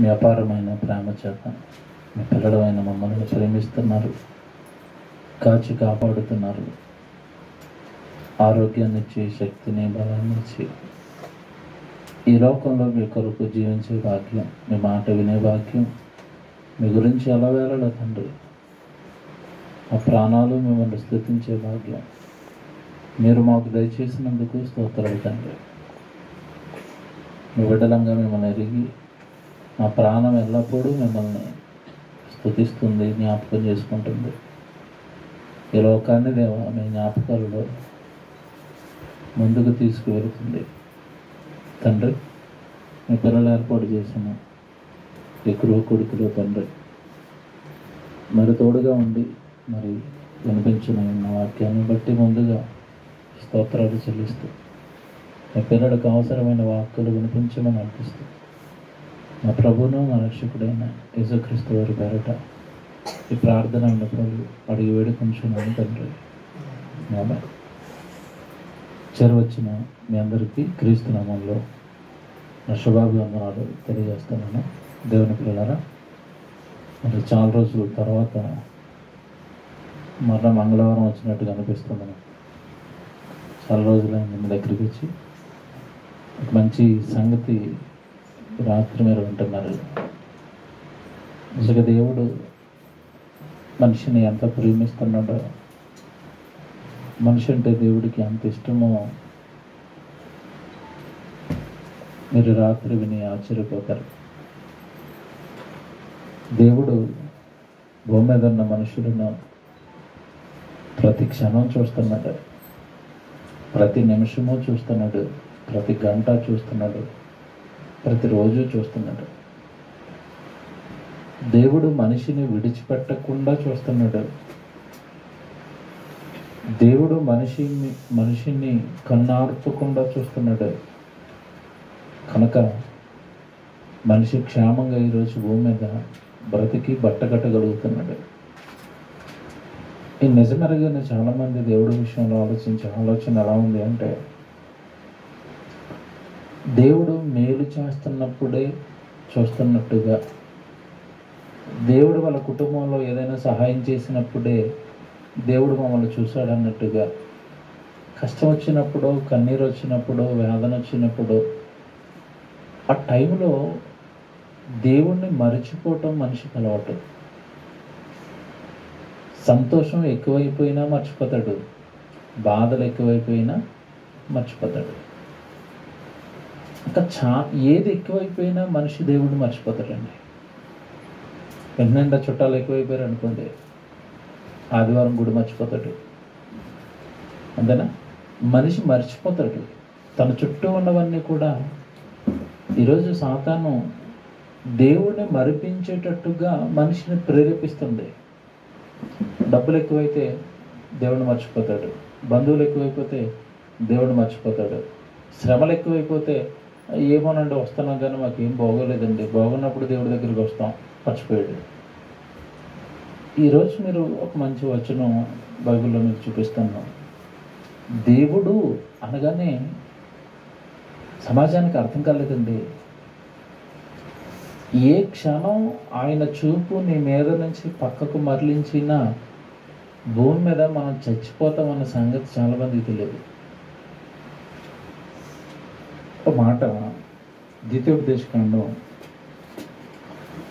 మీ అపారమైన ప్రేమ చేత మీ పిల్లలమైన మమ్మల్ని ప్రేమిస్తున్నారు, కాచి కాపాడుతున్నారు. ఆరోగ్యాన్ని ఇచ్చి, శక్తిని, బలాన్ని ఇచ్చి ఈ లోకంలో మీ కొరకు జీవించే భాగ్యం, మీ మాట వినే భాగ్యం, మీ గురించి ఎలా వేళలో తండ్రి ఆ ప్రాణాలు మిమ్మల్ని స్తుతించే భాగ్యం మీరు మాకు దయచేసినందుకు స్తోత్రాలు తండ్రి. మీ బిడ్డలంగా మిమ్మల్ని ఎరిగి మా ప్రాణం ఎల్లప్పుడూ మిమ్మల్ని స్తుతిస్తుంది, జ్ఞాపకం చేసుకుంటుంది. ఈ లోకాన్ని దేవా మీ జ్ఞాపకాలలో ముందుకు తీసుకువెళుతుంది తండ్రి. మీ పిల్లలు ఏర్పాటు చేసిన ఎక్కువ కొడుకులు తండ్రి మరి తోడుగా ఉండి మరి వినిపించిన వాక్యాన్ని బట్టి ముందుగా స్తోత్రాలు చెల్లిస్తూ మీ పిల్లలకు అవసరమైన వాక్కులు వినిపించమని అనిపిస్తూ మా ప్రభువును మా రక్షకుడైన యేసుక్రీస్తు వారి పేరట ఈ ప్రార్థన ఉన్నప్పుడు అడిగి వేడుకొంచున్నాను తండ్రి. ఆమేన్. చేరవచ్చిన మీ అందరికీ క్రీస్తు నామంలో నా శుభాభివందనాలు తెలియజేస్తున్నాను. దేవుని పిల్లలారా, మరి చాలా రోజుల తర్వాత మరలా మంగళవారం వచ్చినట్టుగా అనిపిస్తుంది నాకు. చాలా రోజులైంది మీ దగ్గరికి వచ్చి. ఒక మంచి సంగతి రాత్రి మీరు వింటున్నారు. నిజంగా దేవుడు మనిషిని ఎంత ప్రేమిస్తున్నాడో, మనిషి అంటే దేవుడికి ఎంత ఇష్టమో మీరు రాత్రి విని ఆశ్చర్యపోతారు. దేవుడు భూమి మీద ఉన్న మనుషులను ప్రతి క్షణం చూస్తున్నాడు, ప్రతి నిమిషము చూస్తున్నాడు, ప్రతి గంట చూస్తున్నాడు, ప్రతిరోజు చూస్తున్నాడు. దేవుడు మనిషిని విడిచిపెట్టకుండా చూస్తున్నాడు. దేవుడు మనిషిని కన్నార్పకుండా చూస్తున్నాడు. కనుక మనిషి క్షేమంగా ఈరోజు భూమి మీద బ్రతికి బట్టకట్టగలుగుతున్నాడు. ఈ నిజమెరగని చాలామంది దేవుడి విషయంలో ఆలోచించే ఆలోచన ఎలా ఉంది అంటే, దేవుడు మేలు చేస్తున్నప్పుడే చూస్తున్నట్టుగా, దేవుడు వాళ్ళ కుటుంబంలో ఏదైనా సహాయం చేసినప్పుడే దేవుడు మమ్మల్ని చూశాడు అన్నట్టుగా, కష్టం వచ్చినప్పుడు, కన్నీరు వచ్చినప్పుడు, వేదన వచ్చినప్పుడు ఆ టైంలో దేవుణ్ణి మర్చిపోవటం మనిషికి అలవాటు. సంతోషం ఎక్కువైపోయినా మర్చిపోతాడు, బాధలు ఎక్కువైపోయినా మర్చిపోతాడు. ఇంకా ఏది ఎక్కువైపోయినా మనిషి దేవుడిని మర్చిపోతాడండి. వెంటనే చుట్టాలు ఎక్కువైపోయారు అనుకోండి, ఆదివారం గుడి మర్చిపోతాడు. అంతేనా? మనిషి మర్చిపోతాడు తన చుట్టూ ఉన్నవన్నీ కూడా. ఈరోజు సాతాను దేవుడిని మరిపించేటట్టుగా మనిషిని ప్రేరేపిస్తుంది. డబ్బులు ఎక్కువైతే దేవుడిని మర్చిపోతాడు, బంధువులు ఎక్కువైపోతే దేవుడిని మర్చిపోతాడు, శ్రమలు ఎక్కువైపోతే ఏమోనండి వస్తున్నాం కానీ మాకేం బాగోలేదండి, బాగున్నప్పుడు దేవుడి దగ్గరికి వస్తాం, మర్చిపోయాడు. ఈరోజు మీరు ఒక మంచి వచనం బైబిల్లో మీకు చూపిస్తున్నాం. దేవుడు అనగానే సమాజానికి అర్థం కాలేదండి. ఏ క్షణం ఆయన చూపు నీ మీద నుంచి పక్కకు మరలించిన భూమి మీద మనం చచ్చిపోతామన్న సంగతి చాలామందికి తెలియదు. ఒక మాట ద్వితీయోపదేశకాండం,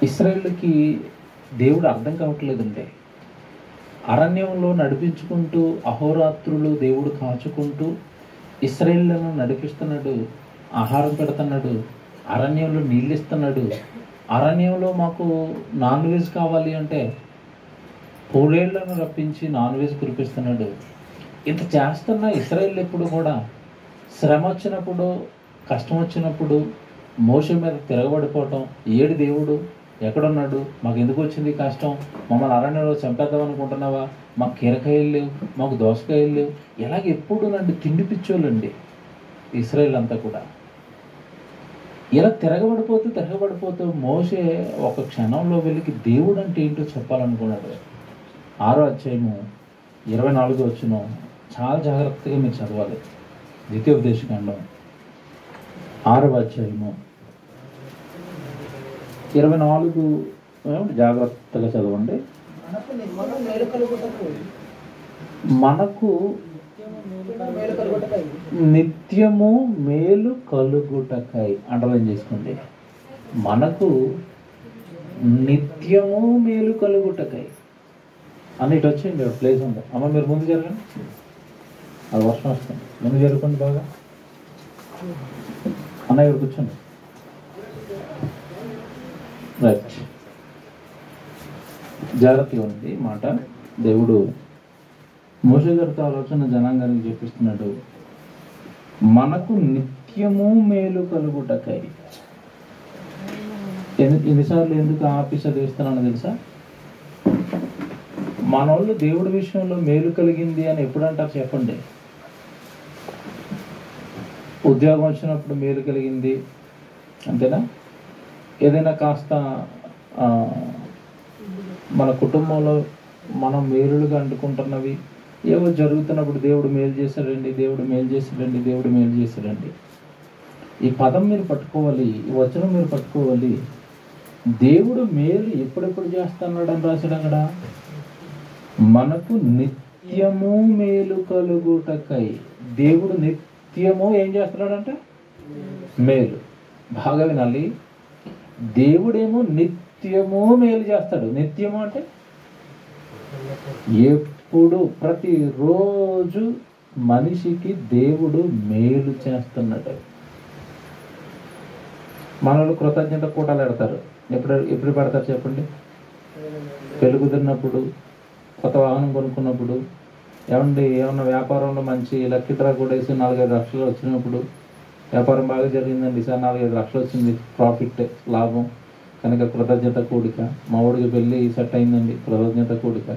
ఇశ్రాయేలుకి దేవుడు అర్థం కావట్లేదండి. అరణ్యంలో నడిపించుకుంటూ అహోరాత్రులు దేవుడు కాచుకుంటూ ఇశ్రాయేలులను నడిపిస్తున్నాడు, ఆహారం పెడుతున్నాడు, అరణ్యంలో నీళ్ళు ఇస్తున్నాడు. అరణ్యంలో మాకు నాన్ వెజ్ కావాలి అంటే పూలేళ్లను రప్పించి నాన్ వెజ్ కురిపిస్తున్నాడు. ఇంత చేస్తున్న ఇశ్రాయేలు ఎప్పుడు కూడా శ్రమ వచ్చినప్పుడు, కష్టం వచ్చినప్పుడు మోషే మీద తిరగబడిపోవటం, ఏడు దేవుడు ఎక్కడున్నాడు, మాకు ఎందుకు వచ్చింది కష్టం, మమ్మల్ని అరణ్యంలో చంపేద్దాం అనుకుంటున్నావా, మాకు కీరకాయలు లేవు, మాకు దోసకాయలు లేవు, ఇలాగ ఎప్పుడు నన్ను తిండి పిచ్చోళ్ళండి ఇశ్రాయేల్ అంతా కూడా. ఇలా తిరగబడిపోతూ మోషే ఒక క్షణంలో వెళ్ళి దేవుడు అంటే ఏంటో చెప్పాలనుకున్నాడు. 6వ అధ్యాయము 24వ వచనం చాలా జాగ్రత్తగా మీరు చదవాలి. ద్వితీయోపదేశకాండం 6వ అధ్యాయము 24 జాగ్రత్తగా చదవండి. మనకు నిత్యము మేలు కలుగుటకై అండర్లైన్ చేసుకోండి. మనకు నిత్యము మేలు కలుగుటకై అన్నిటి వచ్చింది ప్లేస్ ఉంది. అమ్మ మీరు ముందు జరగండి, అది వర్షం వస్తుంది, ముందు జరుగుతుంది బాగా. అన్న ఇక్కడ కూర్చోండి. రైట్, జాగ్రత్తగా ఉంది మాట. దేవుడు మోషే గారితో ఆలోచన జనాంగానికి చెప్పిస్తున్నాడు. మనకు నిత్యము మేలు కలుగుటకై. ఎన్నిసార్లు ఎందుకు ఆపి చదివిస్తున్నానో తెలుసా? మన వాళ్ళు దేవుడి విషయంలో మేలు కలిగింది అని ఎప్పుడు అంటారు చెప్పండి? ఉద్యోగం వచ్చినప్పుడు మేలు కలిగింది, అంతేనా? ఏదైనా కాస్త మన కుటుంబంలో మనం మేలుగా అంటుకుంటున్నవి ఏవో జరుగుతున్నప్పుడు దేవుడు మేలు చేశాడండి, దేవుడు మేలు చేశాడండి, దేవుడు మేలు చేశాడండి. ఈ పదం మీరు పట్టుకోవాలి, ఈ వచనం మీరు పట్టుకోవాలి. దేవుడు మేలు ఎప్పుడెప్పుడు చేస్తున్నాడు అని రాశాడు అక్కడ. మనకు నిత్యము మేలు కలుగుటకై. దేవుడు నిత్యము ఏం చేస్తున్నాడంటే మేలు. బాగా వినాలి. దేవుడేమో నిత్యము మేలు చేస్తాడు. నిత్యము అంటే ఎప్పుడు, ప్రతిరోజు మనిషికి దేవుడు మేలు చేస్తున్నాడు. మనలో కృతజ్ఞత కూటాలు పెడతారు. ఎప్పుడు పెడతారు చెప్పండి? పెళ్లి కుదిరినప్పుడు, కొత్త వాహనం కొనుక్కున్నప్పుడు, ఏమన్నా వ్యాపారంలో మంచి లక్కీ డ్రా కూడా వేసి 4-5 లక్షలు వచ్చినప్పుడు, వ్యాపారం బాగా జరిగిందండి సార్, 4-5 లక్షలు వచ్చింది ప్రాఫిట్, లాభం, కనుక కృతజ్ఞత కూడిక. మా ఊడికి పెళ్ళి సెట్ అయిందండి, కృతజ్ఞత కూడిక.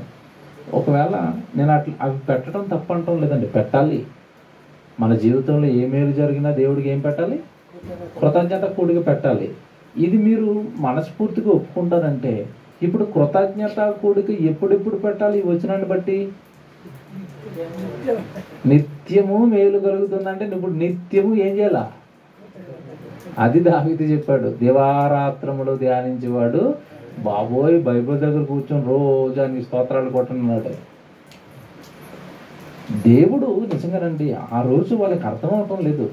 ఒకవేళ నేను అవి పెట్టడం తప్పంటాం లేదండి, పెట్టాలి. మన జీవితంలో ఏ మేలు జరిగినా దేవుడికి ఏం పెట్టాలి? కృతజ్ఞత కూడిక పెట్టాలి. ఇది మీరు మనస్ఫూర్తిగా ఒప్పుకుంటారంటే ఇప్పుడు కృతజ్ఞత కూడిక ఎప్పుడెప్పుడు పెట్టాలి? ఈ వచనాన్ని బట్టి నిత్యము మేలు కలుగుతుందంటే ఇప్పుడు నిత్యము ఏం చేయాల? అది దావీదు చెప్పాడు. దివారాత్రములు ధ్యానించేవాడు బాబోయ్ బైబిల్ దగ్గర కూర్చొని రోజు ఆయనకి స్తోత్రాలు కొట్టనున్నాడు. దేవుడు నిజంగానండి ఆ రోజు వాళ్ళకి అర్థం అవటం లేదు.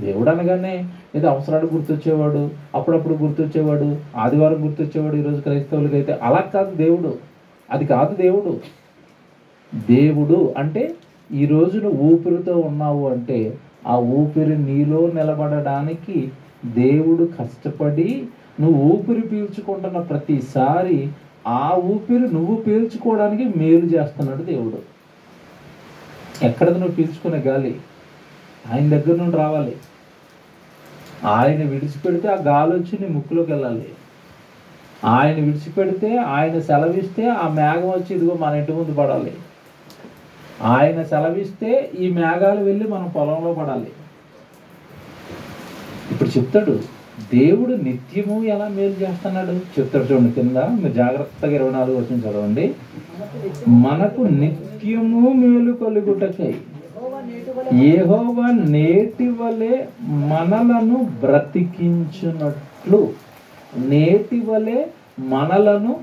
దేవుడు అనగానే ఏదో అవసరాలు గుర్తొచ్చేవాడు, అప్పుడప్పుడు గుర్తొచ్చేవాడు, ఆదివారం గుర్తొచ్చేవాడు. ఈరోజు క్రైస్తవులకి అయితే అలా కాదు దేవుడు. అది కాదు దేవుడు. దేవుడు అంటే ఈ రోజున ఊపిరితో ఉన్నావు అంటే ఆ ఊపిరి నీలో నిలబడడానికి దేవుడు కష్టపడి నువ్వు ఊపిరి పీల్చుకుంటున్న ప్రతిసారి ఆ ఊపిరి నువ్వు పీల్చుకోవడానికి మేలు చేస్తున్నాడు దేవుడు. ఎక్కడది నువ్వు పీల్చుకునే గాలి ఆయన దగ్గర నుండి రావాలి. ఆయన విడిచిపెడితే ఆ గాలి వచ్చి నీ ముక్కులోకి వెళ్ళాలి. ఆయన విడిచిపెడితే, ఆయన సెలవిస్తే ఆ మేఘం వచ్చి ఇదిగో మన ఇంటి ముందు పడాలి. ఆయన సెలవిస్తే ఈ మేఘాలు వెళ్ళి మన పొలంలో పడాలి. ఇప్పుడు చెప్తాడు దేవుడు నిత్యము ఎలా మేలు చేస్తున్నాడు చెప్తాడు. చూడండి కింద మీరు జాగ్రత్తగా 24 వచనం చదవండి. మనకు నిత్యము మేలు కలుగుటకై యెహోవా నేటి వలె మనలను బ్రతికించున్నట్లు. నేటి వలె మనలను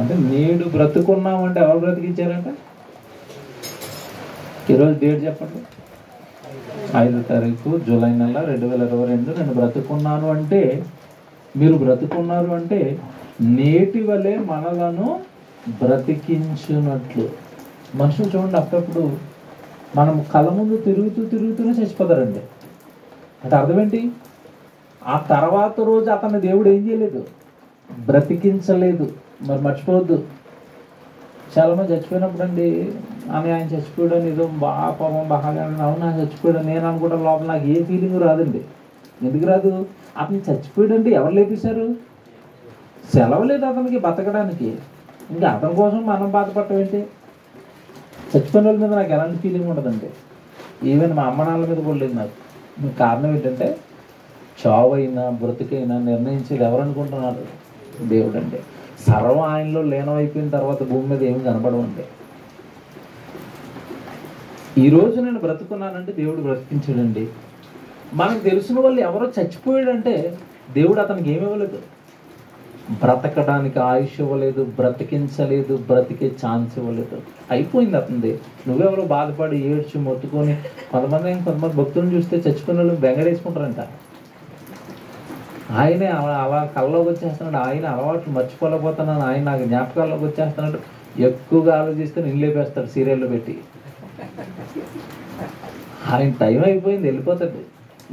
అంటే నేడు బ్రతుకున్నామంటే ఎవరు బ్రతికించారంట? ఈరోజు డేట్ చెప్పండి. 5వ తారీఖు జూలై నెల 2022. నేను బ్రతుకున్నాను అంటే, మీరు బ్రతుకున్నారు అంటే నేటి వలె మనలను బ్రతికించున్నట్లు. మనుషులు చూడండి అప్పుడప్పుడు మనం కళ్ళ ముందు తిరుగుతూనే చచ్చిపోతారండి. అంటే అర్థం ఏంటి? ఆ తర్వాత రోజు అతన్ని దేవుడు ఏం చేయలేదు? బ్రతికించలేదు. మరి మర్చిపోవద్దు. చాలామంది చచ్చిపోయినప్పుడు అండి ఆయన చచ్చిపోయాడని ఏదో పాపం బాగా అవునా చచ్చిపోయాడు నేను అనుకుంటా, లోపల నాకు ఏ ఫీలింగ్ రాదండి. ఎందుకు రాదు? అతను చచ్చిపోయాడండి, ఎవరు లేపేశారు? సెలవు లేదు అతనికి బతకడానికి. ఇంకా అతని కోసం మనం బాధపడటం ఏంటి? చచ్చిపోయిన వాళ్ళ మీద నాకు ఎలాంటి ఫీలింగ్ ఉండదండి. ఈవెన్ మా అమ్మ నాన్నల మీద కూడా లేదు నాకు. కారణం ఏంటంటే చావైనా బ్రతికైనా నిర్ణయించేది ఎవరు అనుకుంటున్నారు? దేవుడు. అంటే సర్వం ఆయనలో లీనమైపోయిన తర్వాత భూమి మీద ఏమి కనపడవండి. ఈరోజు నేను బ్రతుకున్నానంటే దేవుడు బ్రతికించాడండి. మనకు తెలిసిన వాళ్ళు ఎవరో చచ్చిపోయాడంటే దేవుడు అతనికి ఏమి ఇవ్వలేదు. బ్రతకడానికి ఆయుష్ ఇవ్వలేదు, బ్రతికించలేదు, బ్రతికే ఛాన్స్ ఇవ్వలేదు. అయిపోయింది అతనిది. నువ్వెవరో బాధపడి ఏడ్చి మొత్తుకొని కొంతమంది భక్తులను చూస్తే చచ్చిపోయిన వాళ్ళు బెంగడేసుకుంటారంట. ఆయనే అలా కళ్ళలోకి వచ్చేస్తున్నాడు, ఆయన అలవాట్లు మర్చిపోలేకపోతున్నాను, ఆయన నాకు జ్ఞాపకాల్లోకి వచ్చేస్తున్నాడు. ఎక్కువగా ఆలోచిస్తే నిన్ను లేపేస్తాడు సీరియల్లో పెట్టి. ఆయన టైం అయిపోయింది, వెళ్ళిపోతాడు.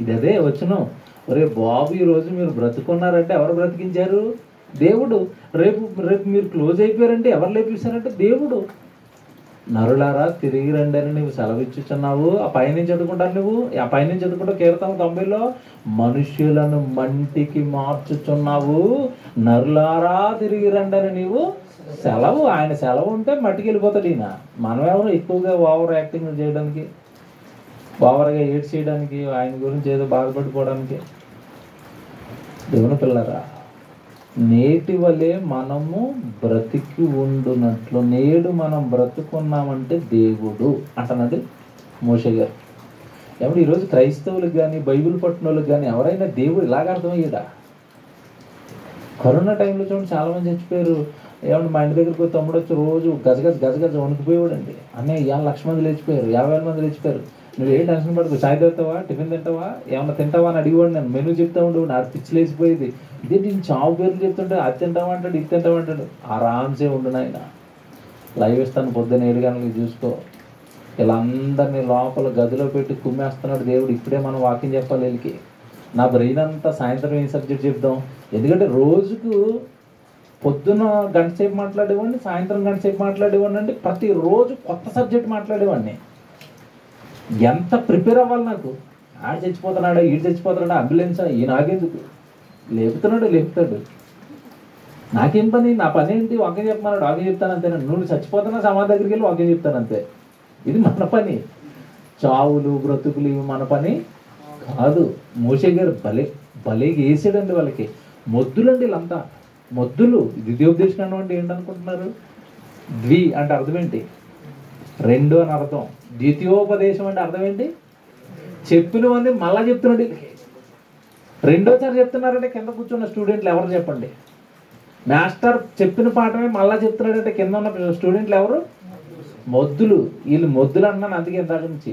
ఇది అదే వచనం. ఒరే బాబు, ఈరోజు మీరు బ్రతుకున్నారంటే ఎవరు బ్రతికించారు? దేవుడు. రేపు రేపు మీరు క్లోజ్ అయిపోయారంటే ఎవరు లేపిస్తారంటే దేవుడు. నరులారా తిరిగి రండి అని నువ్వు సెలవిచ్చుచున్నావు. ఆ పైనుంచి చదువుకుంటాను నువ్వు. ఆ పైనుంచి చదువుకుంటావు కీర్తన 90లో, మనుష్యులను మంటికి మార్చుచున్నావు, నరులారా తిరిగి రండి అని నీవు సెలవు. ఆయన సెలవు ఉంటే మట్టికి వెళ్ళిపోతాడు ఈయన. మనం ఎవరు ఎక్కువగా ఓవర్ యాక్టింగ్ చేయడానికి, ఓవర్గా ఏడ్ చేయడానికి, ఆయన గురించి ఏదో బాధపడిపోవడానికి. దేవుని పిల్లరా, నేటి వలె మనము బ్రతికి ఉండునట్లు నేడు మనం బ్రతుకున్నామంటే దేవుడు అంటున్నాడు మోషే గారు. ఏమంటే ఈరోజు క్రైస్తవులకు కానీ బైబిల్ పట్టిన వాళ్ళకి కానీ ఎవరైనా దేవుడు ఇలాగ అర్థమయ్యాడా? కరోనా టైంలో చూడండి చాలామంది చచ్చిపోయారు. ఏమంటే మా ఇంటి దగ్గరికి తమ్ముడు వచ్చి రోజు గజగజ వణికిపోయాడండి. అన్నయ్య 1,00,000 మంది లేచిపోయారు, 50,000 మంది లేచిపోయారు. నువ్వు ఏ టెన్షన్ పడుకో, చాయ్ తాగుతావా, టిఫిన్ తింటావా, ఏమన్నా తింటావా అని అడిగేవాడు. నేను మెనూ చెప్తా ఉండు, నాకు పిచ్చి లేచిపోయేది. ఇదే నేను చావు పేర్లు చెప్తుంటే అది తింటావా అంటాడు, ఇది తింటావా అంటాడు. ఆరామ్సే ఉండు నాయన, లైవ్ ఇస్తాను పొద్దున్న 7 గంటలకి చూసుకో. వీళ్ళందరినీ లోపల గదిలో పెట్టి కుమ్మేస్తున్నాడు దేవుడు. ఇప్పుడే మనం వాకింగ్ చెప్పాలి వీళ్ళకి. నా బ్రెయిన్ అంతా సాయంత్రం ఏం సబ్జెక్ట్ చెప్దాం. ఎందుకంటే రోజుకు పొద్దున గంట సేపు మాట్లాడేవాడిని, సాయంత్రం గంట సేపు మాట్లాడేవాడిని. అంటే ప్రతిరోజు కొత్త సబ్జెక్ట్ మాట్లాడేవాడిని. ఎంత ప్రిపేర్ అవ్వాలి నాకు. ఆడు చచ్చిపోతున్నాడా, ఈడు చచ్చిపోతున్నాడా, అంబులెన్సా, ఈ నాకెందుకు, లేపుతాడు. నాకేం పని, నా పని ఏంటి? వాక్యం చెప్పమన్నాడు, వాక్యం చెప్తాను అంతే. నువ్వు చచ్చిపోతున్నా సమాధి దగ్గరికి వెళ్ళి వాక్యం చెప్తాను అంతే. ఇది మన పని. చావులు బ్రతుకులు ఇవి మన పని కాదు. మోషే గారు భలే వేసాడండి వాళ్ళకి. మొద్దులండి వీళ్ళంతా, మొద్దులు. ద్వితీయోపదేశం అంటే ఏంటనుకుంటున్నారు? ద్వి అంటే అర్థం ఏంటి? 2 అని అర్థం. ద్వితీయోపదేశం అంటే అర్థం ఏంటి? చెప్పినవన్నీ మళ్ళా చెప్తున్నాడు వీళ్ళకి. 2వ సారి చెప్తున్నారంటే కింద కూర్చున్న స్టూడెంట్లు ఎవరు చెప్పండి? మాస్టర్ చెప్పిన పాఠమే మళ్ళా చెప్తున్నాడంటే కింద ఉన్న స్టూడెంట్లు ఎవరు? మొద్దులు. వీళ్ళు మొద్దులు అన్నాను అందుకే ఇందాక నుంచి.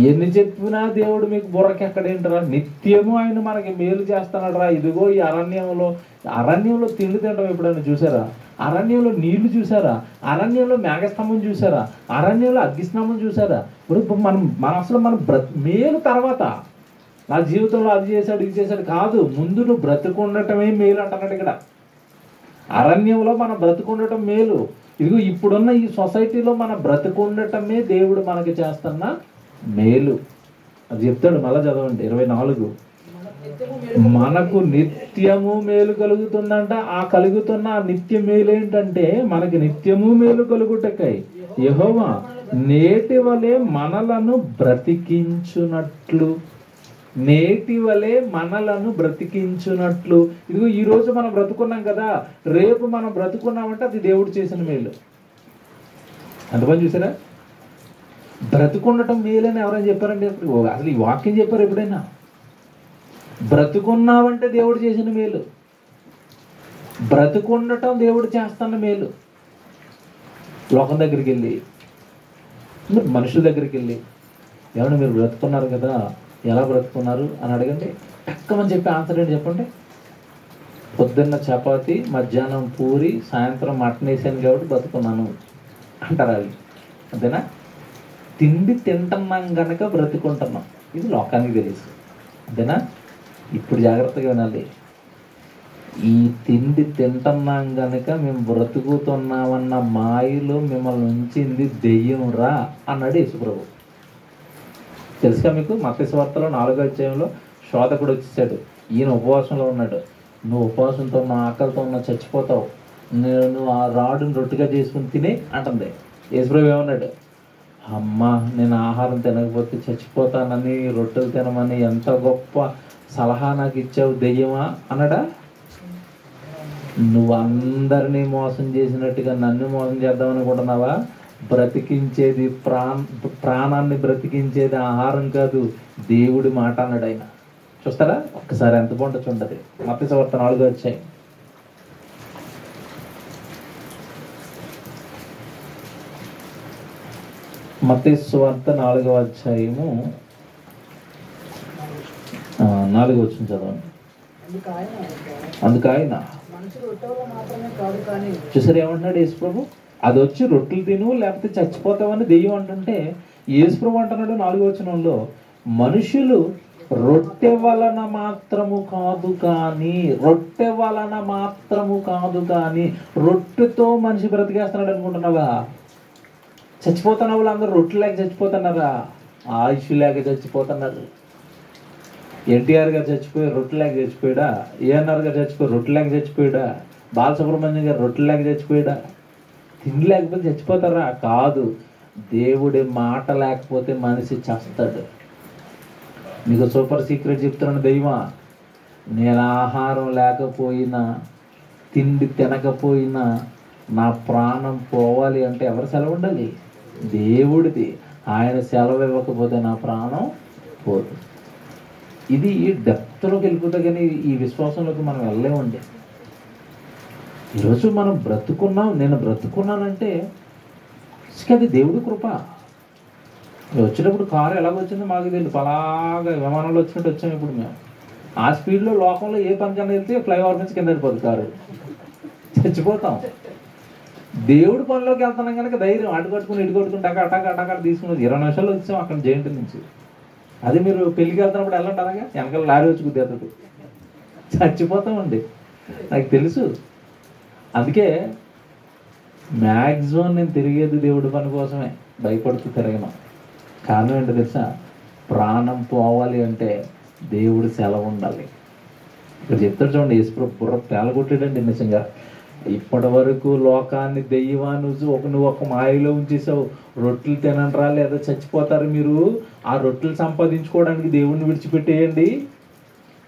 ఎన్ని చెప్పినా దేవుడు మీకు బుర్రకి ఎక్కడేంటరా? నిత్యము ఆయన మనకి మేలు చేస్తున్నాడు రా. ఇదిగో ఈ అరణ్యంలో తిండి తింటాం ఎప్పుడైనా చూసారా? అరణ్యంలో నీళ్లు చూసారా? అరణ్యంలో మేఘస్తంభం చూసారా? అరణ్యంలో అగ్నిస్తంభం చూసారా? ఇప్పుడు మనం అసలు మేలు తర్వాత, నా జీవితంలో అది చేశాడు ఇది చేశాడు కాదు, ముందు నువ్వు బ్రతుకుండటమే మేలు అంటున్నాడు ఇక్కడ. అరణ్యంలో మనం బ్రతుకుండటం మేలు. ఇదిగో ఇప్పుడున్న ఈ సొసైటీలో మన బ్రతుకుండటమే దేవుడు మనకి చేస్తున్న మేలు. అది చెప్తాడు, మళ్ళా చదవండి 24. మనకు నిత్యము మేలు కలుగుతుందంట. ఆ కలుగుతున్న ఆ నిత్య మేలు ఏంటంటే, మనకి నిత్యము మేలు కలుగుటకై యెహోవా నేటి వలె మనలను బ్రతికించునట్లు, ఇదిగో ఈ రోజు మనం బ్రతుకున్నాం కదా, రేపు మనం బ్రతుకున్నామంటే అది దేవుడు చేసిన మేలు. అంతమంది చూసారా? బ్రతుకుండటం మేలని ఎవరైనా చెప్పారంటే అసలు ఈ వాక్యం చెప్పారు ఎప్పుడైనా? బ్రతుకున్నావంటే దేవుడు చేసిన మేలు. బ్రతుకుండటం దేవుడు చేస్తున్న మేలు. లోకం దగ్గరికి వెళ్ళి, మనుషుల దగ్గరికి వెళ్ళి, ఏమన్నా మీరు బ్రతుకున్నారు కదా, ఎలా బ్రతుకున్నారు అని అడగండి. టక్కమని చెప్పి ఆన్సర్ ఏంటి చెప్పండి? పొద్దున్న చపాతి, మధ్యాహ్నం పూరి, సాయంత్రం మటన్ వేసాను కాబట్టి బ్రతుకున్నాను అంటారు వాళ్ళు. అంతేనా? తిండి తింటున్నాం కనుక బ్రతుకుంటున్నాం, ఇది లోకానికి తెలుసు. అంతేనా? ఇప్పుడు జాగ్రత్తగా వినాలి. ఈ తిండి తింటున్నాం కనుక మేము బ్రతుకుతున్నామన్న మాయలో మిమ్మల్ని ఉంచింది దెయ్యం రా అన్నాడు యేసుప్రభు. తెలుసుగా మీకు? మత్తయి సువార్తలో 4వ అధ్యాయంలో శోధకుడు వచ్చేసాడు. ఈయన ఉపవాసంలో ఉన్నాడు. నువ్వు ఉపవాసంతో ఉన్న, ఆకలితో ఉన్న చచ్చిపోతావు, నేను ఆ రాడుని రొట్టెగా చేసుకుని తినే అంటుంది. యేసుప్రభు ఏమన్నాడు? అమ్మా, నేను ఆహారం తినకపోతే చచ్చిపోతానని, రొట్టెలు తినమని ఎంత గొప్ప సలహా నాకు ఇచ్చావు దెయ్యమా అన్నాడా? నువ్వు అందరినీ మోసం చేసినట్టుగా నన్ను మోసం చేద్దాం అనుకుంటున్నావా? బ్రతికించేది ప్రాణాన్ని బ్రతికించేది ఆహారం కాదు, దేవుడి మాట అన్నాడు ఆయన. చూస్తారా ఒక్కసారి ఎంత బాగుంటుందో చూడండి. మత్తయి సువార్త 4వ అధ్యాయం. మత్తయి సువార్త 4వ అధ్యాయము 4వ వచనం చదవండి. అందుకు ఆయన చూసారు ఏమంటున్నాడు యేసు ప్రభు? అది వచ్చి రొట్టెలు తిను లేకపోతే చచ్చిపోతావని దెయ్యం అంటుంటే యేసు ప్రభు అంటున్నాడు 4వ వచనంలో, మనుషులు రొట్టె వలన మాత్రము కాదు కానీ, రొట్టె వలన మాత్రము కాదు కానీ, రొట్టెతో మనిషి బ్రతికేస్తున్నాడు అనుకుంటున్నావా? చచ్చిపోతున్న వాళ్ళు అందరూ రొట్టె లేక చచ్చిపోతున్నారా? ఆయుష్ లేక చచ్చిపోతున్నారు. ఎన్టీఆర్ గారు చచ్చిపోయి రొట్టె లేక చచ్చిపోయాడా? ఏఎన్ఆర్ గారు చచ్చిపోయి రొట్టె లేక చచ్చిపోయాడా? బాలసుబ్రహ్మణ్యం గారు రొట్టె లేక చచ్చిపోయాడా? తిండి లేకపోతే చచ్చిపోతారా? కాదు, దేవుడి మాట లేకపోతే మనిషి చేస్తాడు. నీకు సూపర్ సీక్రెట్ చెప్తున్నాను దైవమా, నేను ఆహారం లేకపోయినా తిండి తినకపోయినా నా ప్రాణం పోవాలి అంటే ఎవరు సెలవు ఉండాలి? దేవుడిది. ఆయన సెలవు ఇవ్వకపోతే నా ప్రాణం పోదు. ఇది డెప్త్లోకి వెళ్ళిపోతే కానీ ఈ విశ్వాసంలోకి మనం వెళ్ళలేమండి. ఈరోజు మనం బ్రతుకున్నాం, నేను బ్రతుకున్నానంటే అది దేవుడి కృప. వచ్చేటప్పుడు కారు ఎలాగొచ్చిందో మాకు తెలియదు, అలాగా విమానంలో వచ్చినట్టు వచ్చాము. ఇప్పుడు మేము ఆ స్పీడ్లో లోకంలో ఏ పని కన్నా వెళ్తే ఫ్లైఓవర్ నుంచి కింద వెళ్ళిపోదు కారు, చచ్చిపోతాం. దేవుడి పనిలోకి వెళ్తున్నాం కనుక ధైర్యం అటు కట్టుకుని ఇటు కొట్టుకుని అటాక తీసుకుని 20 నిమిషాల్లో వచ్చాం అక్కడ జైంట్ నుంచి. అది మీరు పెళ్ళికి వెళ్తున్నప్పుడు వెళ్ళండి, అలాగా వెనకాల లారీ వచ్చి గుద్దేతడు, చచ్చిపోతామండి. నాకు తెలుసు. అందుకే మ్యాక్సిమం నేను తిరిగేది దేవుడి పని కోసమే, భయపడుతూ తిరగను. కారణం ఏంటో తెలుసా? ప్రాణం పోవాలి అంటే దేవుడి సెలవు ఉండాలి. ఇక్కడ చెప్తాడు చూడండి, యేసు బుర్ర పేలగొట్టాడండి నిజంగా. ఇప్పటి వరకు లోకాన్ని దెయ్యవాన్ని నువ్వు ఒక మాయలో ఉంచేసావు. రొట్టెలు తినరా లేదా చచ్చిపోతారు మీరు, ఆ రొట్టెలు సంపాదించుకోవడానికి దేవుడిని విడిచిపెట్టేయండి.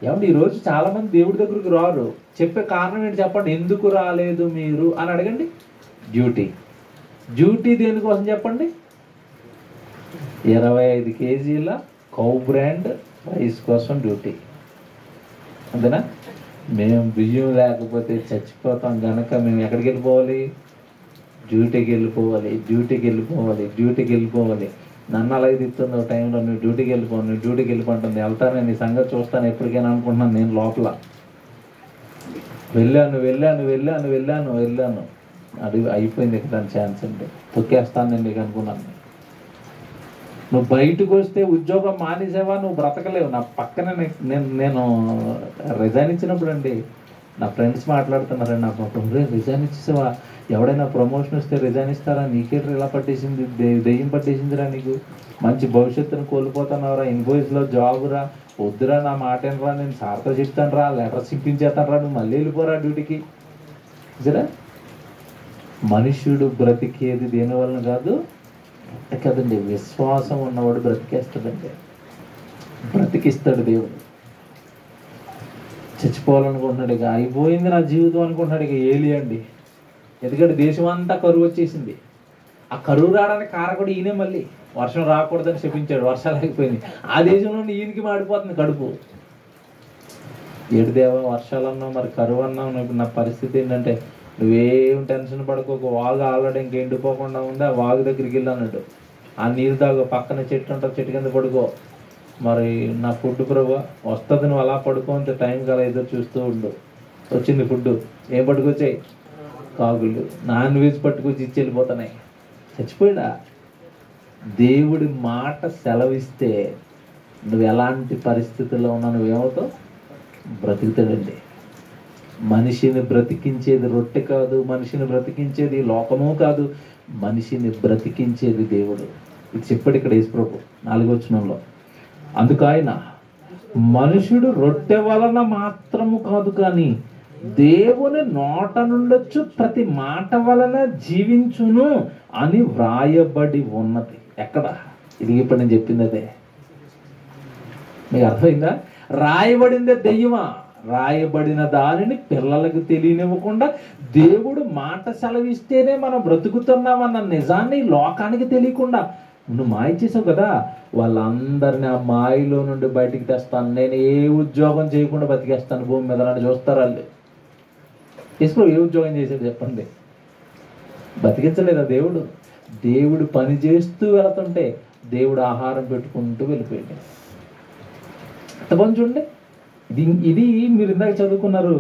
ఏమండి ఈరోజు చాలామంది దేవుడి దగ్గరికి రారు. చెప్పే కారణం ఏంటి చెప్పండి? ఎందుకు రాలేదు మీరు అని అడగండి. డ్యూటీ దేనికోసం చెప్పండి? 25 కేజీల కౌ బ్రాండ్ రైస్ కోసం డ్యూటీ, అంతేనా? మేము బియ్యం లేకపోతే చచ్చిపోతాం కనుక మేము ఎక్కడికి వెళ్ళిపోవాలి? డ్యూటీకి వెళ్ళిపోవాలి. నన్ను అలాగే తిప్పుతుంది ఒక టైంలో, నువ్వు డ్యూటీకి వెళ్ళిపోంటుంది. వెళ్తాను, నీ సంగతి చూస్తాను ఎప్పటికైనా అనుకుంటున్నాను నేను లోపల. వెళ్ళాను అది అయిపోయింది. ఇక్కడ దాని ఛాన్స్ అంటే తొక్కేస్తాను నేను నీకు అనుకున్నాను. నువ్వు బయటకు వస్తే ఉద్యోగం మానేసావా, నువ్వు బ్రతకలేవు. నా పక్కన నేను రిజైన్ ఇచ్చినప్పుడు అండి నా ఫ్రెండ్స్ మాట్లాడుతున్నారండి, నా పాపం రిజైన్ ఇచ్చేసావా? ఎవడైనా ప్రమోషన్ వస్తే రిజైన్ ఇస్తారా? నీకేట్రా ఇలా పట్టేసింది, దెయ్యం పట్టేసిందిరా నీకు, మంచి భవిష్యత్తును కోల్పోతున్నావురా, ఇన్వాయిస్లో జాబురా, వద్దురా నా మాట ఏనరా, నేను సార్తో చెప్తాను రా, లెటర్స్ ఇప్పించేస్తాను రా, నువ్వు మళ్ళీ వెళ్ళిపోరా డ్యూటీకి. సరే, మనుష్యుడు బ్రతికేది దేనివలన కాదు కదండి, విశ్వాసం ఉన్నవాడు బ్రతికేస్తాడండి, బ్రతికిస్తాడు దేవుడు. చచ్చిపోవాలనుకుంటున్నాడు, ఇక అయిపోయింది నా జీవితం అనుకుంటున్నాడు. ఇక ఏలి అండి, ఎందుకంటే దేశం అంతా కరువు వచ్చేసింది. ఆ కరువు రావడానికి కారకుడు ఈయనే. మళ్ళీ వర్షం రాకూడదని చెప్పించాడు, వర్షాలు ఆగిపోయింది. ఆ దేశంలో ఈయనకి మాడిపోతుంది కడుపు. ఏడు దేవా వర్షాలు అన్నావు, మరి కరువు అన్నావు. ఇప్పుడు నా పరిస్థితి ఏంటంటే, నువ్వేం టెన్షన్ పడుకోక, వాగు ఆల్రెడీ ఇంక ఎండిపోకుండా ఉంది, ఆ వాగు దగ్గరికి వెళ్ళి అన్నాడు. ఆ నీరు తాగు, పక్కన చెట్టు ఉంటుంది, చెట్టు కింద పడుకో. మరి నా ఫుడ్ ప్రభు వస్తుంది, నువ్వు అలా పడుకో అంటే టైం కల ఏదో చూస్తూ ఉండు. వచ్చింది ఫుడ్, ఏం పట్టుకొచ్చాయి? కాగుళ్ళు. నాన్ వెజ్ పట్టుకొచ్చి ఇచ్చి వెళ్ళిపోతున్నాయి. చచ్చిపోయాడా? దేవుడి మాట సెలవిస్తే నువ్వు ఎలాంటి పరిస్థితుల్లో ఉన్నా నువ్వేమవుతావు? బ్రతుకుతాడండి. మనిషిని బ్రతికించేది రొట్టె కాదు, మనిషిని బ్రతికించేది లోకము కాదు, మనిషిని బ్రతికించేది దేవుడు. ఇది చెప్పాడు ఇక్కడ యేసు ప్రభు 4వ వచనంలో. అందుకు ఆయన, మనుషుడు రొట్టె వలన మాత్రము కాదు కానీ దేవుని నోట నుండొచ్చు ప్రతి మాట వలన జీవించును అని వ్రాయబడి ఉన్నది. ఎక్కడ? ఇది ఇప్పుడు నేను చెప్పింది అదే. మీకు అర్థమైందా? రాయబడిందే దెయ్యమా? రాయబడిన దానిని పిల్లలకు తెలియనివ్వకుండా దేవుడు మాట సెలవిస్తేనే మనం బ్రతుకుతున్నామన్న నిజాన్ని లోకానికి తెలియకుండా నువ్వు మాయ చేసావు కదా, వాళ్ళందరినీ ఆ మాయలో నుండి బయటికి తెస్తాను, నేను ఏ ఉద్యోగం చేయకుండా బతికేస్తాను భూమి మీద అని చూస్తారు వాళ్ళు. యేసు ఏ ఉద్యోగం చేశాడు చెప్పండి? బతికించలేదా దేవుడు? దేవుడు పని చేస్తూ వెళుతుంటే దేవుడు ఆహారం పెట్టుకుంటూ వెళ్ళిపోయాడు. అంత పని చూడండి. ఇది మీరు ఇందాక చదువుకున్నారు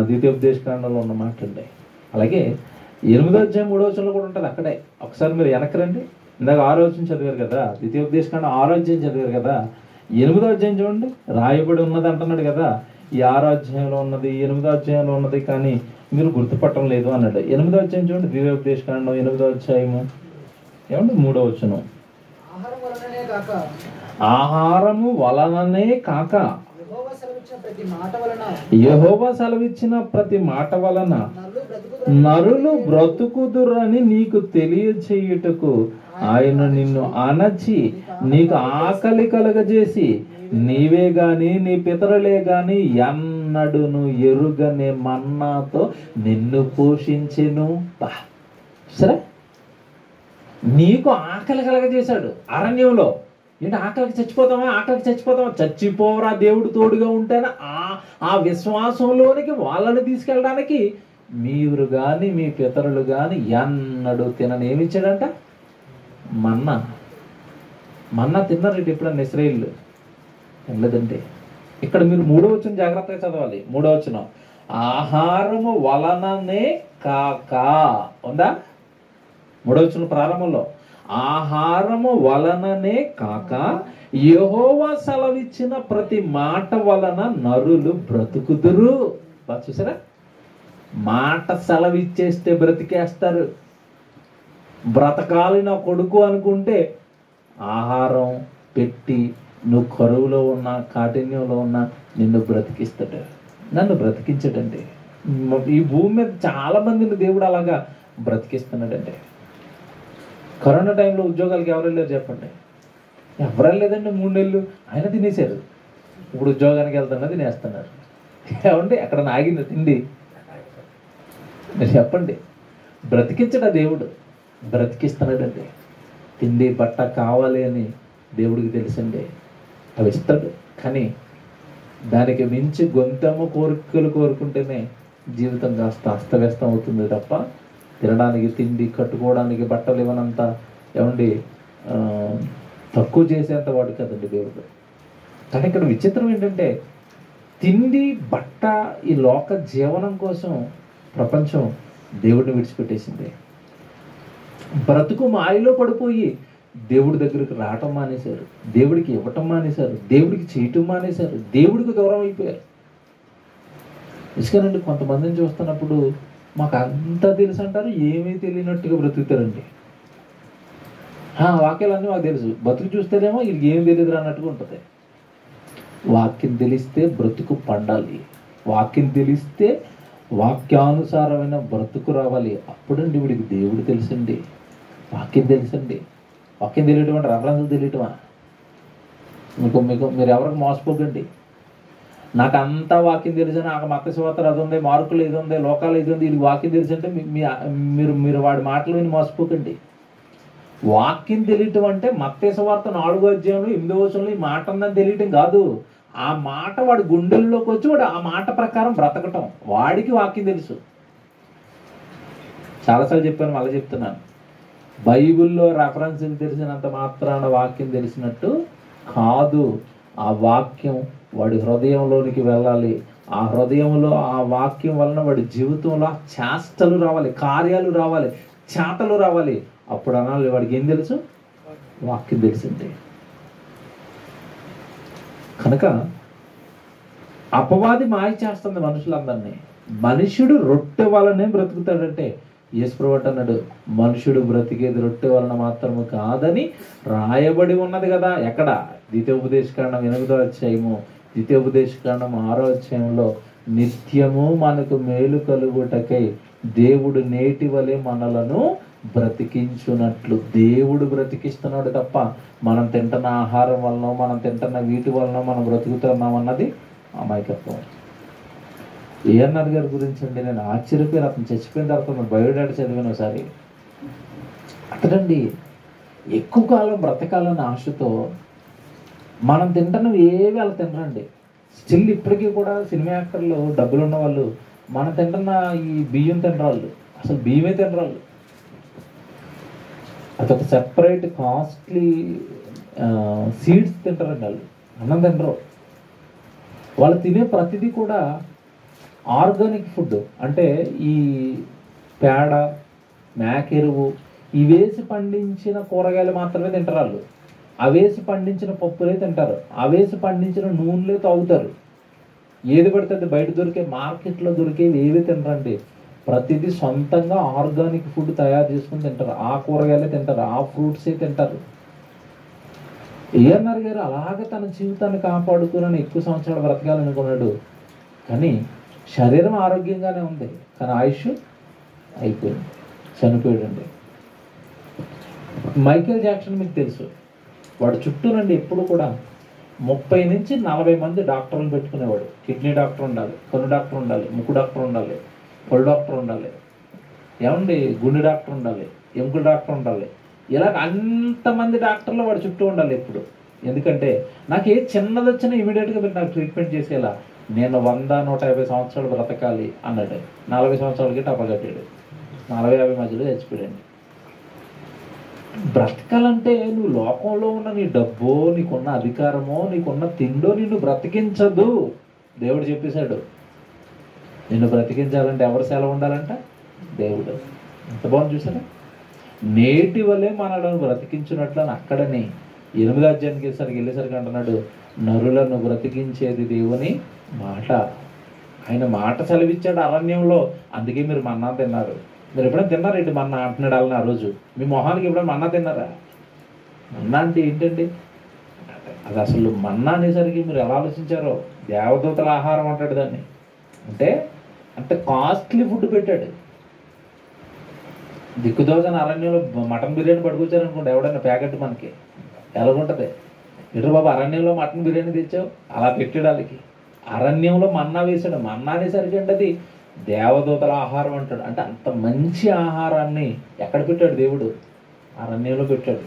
ద్వితీయోపదేశకాండంలో ఉన్న మాట అండి. అలాగే 8వ అధ్యాయం 3వ వచనంలో కూడా ఉంటుంది అక్కడే. ఒకసారి మీరు వెనక్కి రండి. ఇందాక 6వ వచనం చదివారు కదా, ద్వితీయోపదేశకాండం 6వ అధ్యాయం చదివారు కదా, 8వ అధ్యాయం చూడండి, రాయబడి ఉన్నది అంటున్నాడు కదా. ఈ 6వ అధ్యాయంలో ఉన్నది 8వ అధ్యాయంలో ఉన్నది కానీ మీరు గుర్తుపట్టడం లేదు అన్నాడు. 8వ అధ్యాయం చూడండి, ద్వితీయోపదేశకాండం 8వ అధ్యాయము ఏమండి 3వ వచనం. ఆహారము వలననే కాక యెహోవా సెలవిచ్చిన ప్రతి మాట వలన నరులు బ్రతుకుదురని నీకు తెలియచేయుటకు ఆయన నిన్ను అణచి నీకు ఆకలి కలగజేసి నీవే గాని నీ పితరులే గాని ఎన్నడును ఎరుగనే మన్నాతో నిన్ను పోషించెను. సరే, నీకు ఆకలి కలగజేశాడు అరణ్యంలో. ఏంటి ఆకలికి చచ్చిపోతామా? ఆకలికి చచ్చిపోతామా? చచ్చిపోరా దేవుడు తోడుగా ఉంటేనే ఆ విశ్వాసంలోనికి వాళ్ళని తీసుకెళ్ళడానికి మీరు కానీ మీ పితరులు కానీ ఎన్నడూ తినని ఏమిచ్చాడంట? మన్నా. మన్నా తిన్నారు ఎప్పుడన్నా ఇశ్రాయేలు? వెళ్ళదండి. ఇక్కడ మీరు 3వ వచనం జాగ్రత్తగా చదవాలి. 3వ వచనం, ఆహారము వలననే కాక ఉందా? 3వ వచనం ప్రారంభంలో ఆహారము వలననే కాక యెహోవా సెలవిచ్చిన ప్రతి మాట వలన నరులు బ్రతుకుదురు. బాగా చూసారా? మాట సెలవిచ్చేస్తే బ్రతికేస్తారు. బ్రతకాలి నా కొడుకు అనుకుంటే ఆహారం పెట్టి నువ్వు కరువులో ఉన్నా కాఠిన్యంలో ఉన్నా నిన్ను బ్రతికిస్తాడు. నన్ను బ్రతికించడండి. ఈ భూమి మీద చాలా మందిని దేవుడు అలాగా బ్రతికిస్తున్నాడండి. కరోనా టైంలో ఉద్యోగాలకి ఎవరు వెళ్ళారు చెప్పండి? ఎవరు వెళ్ళలేదండి. 3 నెలలు ఆయన తినేశారు. ఇప్పుడు ఉద్యోగానికి వెళ్తున్నా తినేస్తున్నారు. ఏమండి అక్కడ ఆగింది తిండి? మీరు చెప్పండి. బ్రతికించడా దేవుడు? బ్రతికిస్తున్నాడండి. తిండి బట్ట కావాలి అని దేవుడికి తెలుసండి, అవి ఇస్తాడు. కానీ దానికి మించి గొంతెమ్మ కోరికలు కోరుకుంటేనే జీవితం కాస్త అస్తవ్యస్తం అవుతుంది తప్ప తినడానికి తిండి కట్టుకోవడానికి బట్టలు ఇవ్వనంత ఏమండి తక్కువ చేసేంత వాడు కదండి దేవుడు. కానీ ఇక్కడ విచిత్రం ఏంటంటే తిండి బట్ట ఈ లోక జీవనం కోసం ప్రపంచం దేవుడిని విడిచిపెట్టేసింది. బ్రతుకు మాయలో పడిపోయి దేవుడి దగ్గరికి రావటం మానేశారు, దేవుడికి ఇవ్వటం మానేశారు, దేవుడికి చేయటం మానేశారు, దేవుడికి దూరం అయిపోయారు. ఇసుకనండి కొంతమందిని చూస్తున్నప్పుడు మాకు అంతా తెలుసు అంటారు, ఏమీ తెలియనట్టుగా బ్రతుకుతారండి. వాక్యాలన్నీ మాకు తెలుసు, బ్రతుకు చూస్తేనేమో వీళ్ళకి ఏమి తెలియదు అన్నట్టుగా ఉంటుంది. వాక్యం తెలిస్తే బ్రతుకు పండాలి. వాక్యం తెలిస్తే వాక్యానుసారమైన బ్రతుకు రావాలి. అప్పుడండి వీడికి దేవుడు తెలుసండి, వాక్యం తెలుసండి. వాక్యం తెలియటం అంటే రెఫరెన్స్లు తెలియటమా? మీరు ఎవరికి మోసపోకండి. నాకు అంతా వాక్యం తెలుసు, నాకు మత్స్యవార్త అది ఉంది, మార్కులు ఇది ఉంది, లోకాలు ఇది ఉంది, ఇది వాక్యం తెలుసు అంటే మీరు వాడి మాటలు విని మోసపోకండి. వాక్యం తెలియటం అంటే మత్స్యవార్త 4వ అధ్యాయంలో 8వ వచనంలో ఈ మాట ఉందని తెలియటం కాదు. ఆ మాట వాడి గుండెల్లోకి వచ్చి వాడు ఆ మాట ప్రకారం బ్రతకటం, వాడికి వాక్యం తెలుసు. చాలాసార్లు చెప్పాను, మళ్ళీ చెప్తున్నాను. బైబిల్లో రెఫరెన్స్లు తెలిసినంత మాత్రాన వాక్యం తెలిసినట్టు కాదు. ఆ వాక్యం వాడి హృదయంలోనికి వెళ్ళాలి. ఆ హృదయంలో ఆ వాక్యం వలన వాడి జీవితంలో చేష్టలు రావాలి, కార్యాలు రావాలి, చేతలు రావాలి. అప్పుడు అనాలి వాడికి ఏం తెలుసు? వాక్యం తెలిసింది. కనుక అపవాది మాయ చేస్తుంది మనుషులందరినీ. మనుషుడు రొట్టె వలనే బ్రతుకుతాడంటే యేసుప్రభు అన్నాడు, మనుషుడు బ్రతికేది రొట్టె వలన మాత్రము కాదని రాయబడి ఉన్నది కదా. ఎక్కడ? ద్వితీయోపదేశకాండం 8వ అధ్యాయము, ద్వితీయోపదేశకాండం 6వ అధ్యాయంలో నిత్యము మనకు మేలు కలుగుటకై దేవుడు నేటి వలె మనలను బ్రతికించున్నట్లు. దేవుడు బ్రతికిస్తున్నాడు తప్ప మనం తింటున్న ఆహారం వలన, మనం తింటున్న వీటి వలన మనం బ్రతుకుతున్నాం అన్నది అమాయకత్వం. ఏఎన్ఆర్ గారి గురించి అండి నేను ఆశ్చర్యపోయిన, అతను చచ్చిపోయిన తర్వాత బయోడేటా చదివాను ఒకసారి. అతడండి ఎక్కువ కాలం బ్రతకాలన్న ఆశతో మనం తింటున్నవి ఏవి అలా తినరండి. స్టిల్ ఇప్పటికీ కూడా సినిమా యాక్టర్లు, డబ్బులు ఉన్న వాళ్ళు మనం తింటున్న ఈ బియ్యం తినరాళ్ళు, అసలు బియ్యమే తినరాళ్ళు. అదొక సెపరేట్ కాస్ట్లీ సీడ్స్ తింటారండి వాళ్ళు, అన్నం తినరు. వాళ్ళు తినే ప్రతిదీ కూడా ఆర్గానిక్ ఫుడ్, అంటే ఈ పేడ, మేక ఎరువు ఇవేసి పండించిన కూరగాయలు మాత్రమే తింటారు వాళ్ళు. అవేసి పండించిన పప్పులే తింటారు, అవేసి పండించిన నూనెలే తాగుతారు. ఏది పడుతుంది బయట దొరికే మార్కెట్లో దొరికేవి ఏవి తినరండి. ప్రతిదీ సొంతంగా ఆర్గానిక్ ఫుడ్ తయారు చేసుకుని తింటారు. ఆ కూరగాయలే తింటారు, ఆ ఫ్రూట్సే తింటారు. ఏఎన్ఆర్ గారు అలాగే తన జీవితాన్ని కాపాడుకుని ఎక్కువ సంవత్సరాలు బ్రతకాలనుకున్నాడు. కానీ శరీరం ఆరోగ్యంగానే ఉంది, కానీ ఆయుష్ అయిపోయింది, చనిపోయాడండి. మైకేల్ జాక్సన్ మీకు తెలుసు, వాడు చుట్టూనండి ఎప్పుడు కూడా 30 నుంచి 40 మంది డాక్టర్లు పెట్టుకునేవాడు. కిడ్నీ డాక్టర్ ఉండాలి, కన్ను డాక్టర్ ఉండాలి, ముక్కు డాక్టర్ ఉండాలి, పళ్ళు డాక్టర్ ఉండాలి, ఏమండి గుండె డాక్టర్ ఉండాలి, ఎముకల డాక్టర్ ఉండాలి. ఇలాగ అంతమంది డాక్టర్లు వాడు చుట్టూ ఉండాలి ఎప్పుడు. ఎందుకంటే నాకు ఏ చిన్నది వచ్చినా ఇమీడియట్గా మీరు నాకు ట్రీట్మెంట్ చేసేలా, నేను 100-150 సంవత్సరాలు బ్రతకాలి అన్నాడు. 40 సంవత్సరాలకి టపగట్టాడు, 40-50 మధ్యలో చచ్చిపోయాడు. బ్రతకాలంటే నువ్వు లోకంలో ఉన్న నీ డబ్బో, నీకున్న అధికారమో, నీకున్న తిండో నిన్ను బ్రతికించదు. దేవుడు చెప్పేశాడు, నిన్ను బ్రతికించాలంటే ఎవరు సెలవు ఉండాలంట? దేవుడు. ఎంత బాగుంది చూసారా? నేటి వల్లే మనలను బ్రతికించినట్లని అక్కడని 8వ అధ్యాయానికి వెళ్ళేసరికి అంటున్నాడు, నరులను బ్రతికించేది దేవుని మాట. ఆయన మాట సెలవిచ్చాడు అరణ్యంలో. అందుకే మీరు మన్నా తిన్నారు. మీరు ఎప్పుడైనా తిన్నారేంటి మన్నా అంటున్నాడు వాళ్ళని. ఆ రోజు మీ మొహానికి ఎప్పుడైనా మన్నా తిన్నారా? మన్నా అంటే ఏంటండి? అది అసలు మన్నా అనేసరికి మీరు ఎలా ఆలోచించారో, దేవదూతల ఆహారం అంటాడు దాన్ని. అంటే అంత కాస్ట్లీ ఫుడ్ పెట్టాడు. దిక్కుదోచని అరణ్యంలో మటన్ బిర్యానీ పట్టుకొచ్చారనుకోండి ఎవడన్నా ప్యాకెట్, మనకి ఎలాగుంటుంది? ఇటు బాబు అరణ్యంలో మటన్ బిర్యానీ తెచ్చావు, అలా పెట్టాడు వాళ్ళకి. అరణ్యంలో మన్నా వేసాడు. మన్నా అనేసరికి అంటే అది దేవదూతల ఆహారం అంటాడు. అంటే అంత మంచి ఆహారాన్ని ఎక్కడ పెట్టాడు దేవుడు? అరణ్యంలో పెట్టాడు.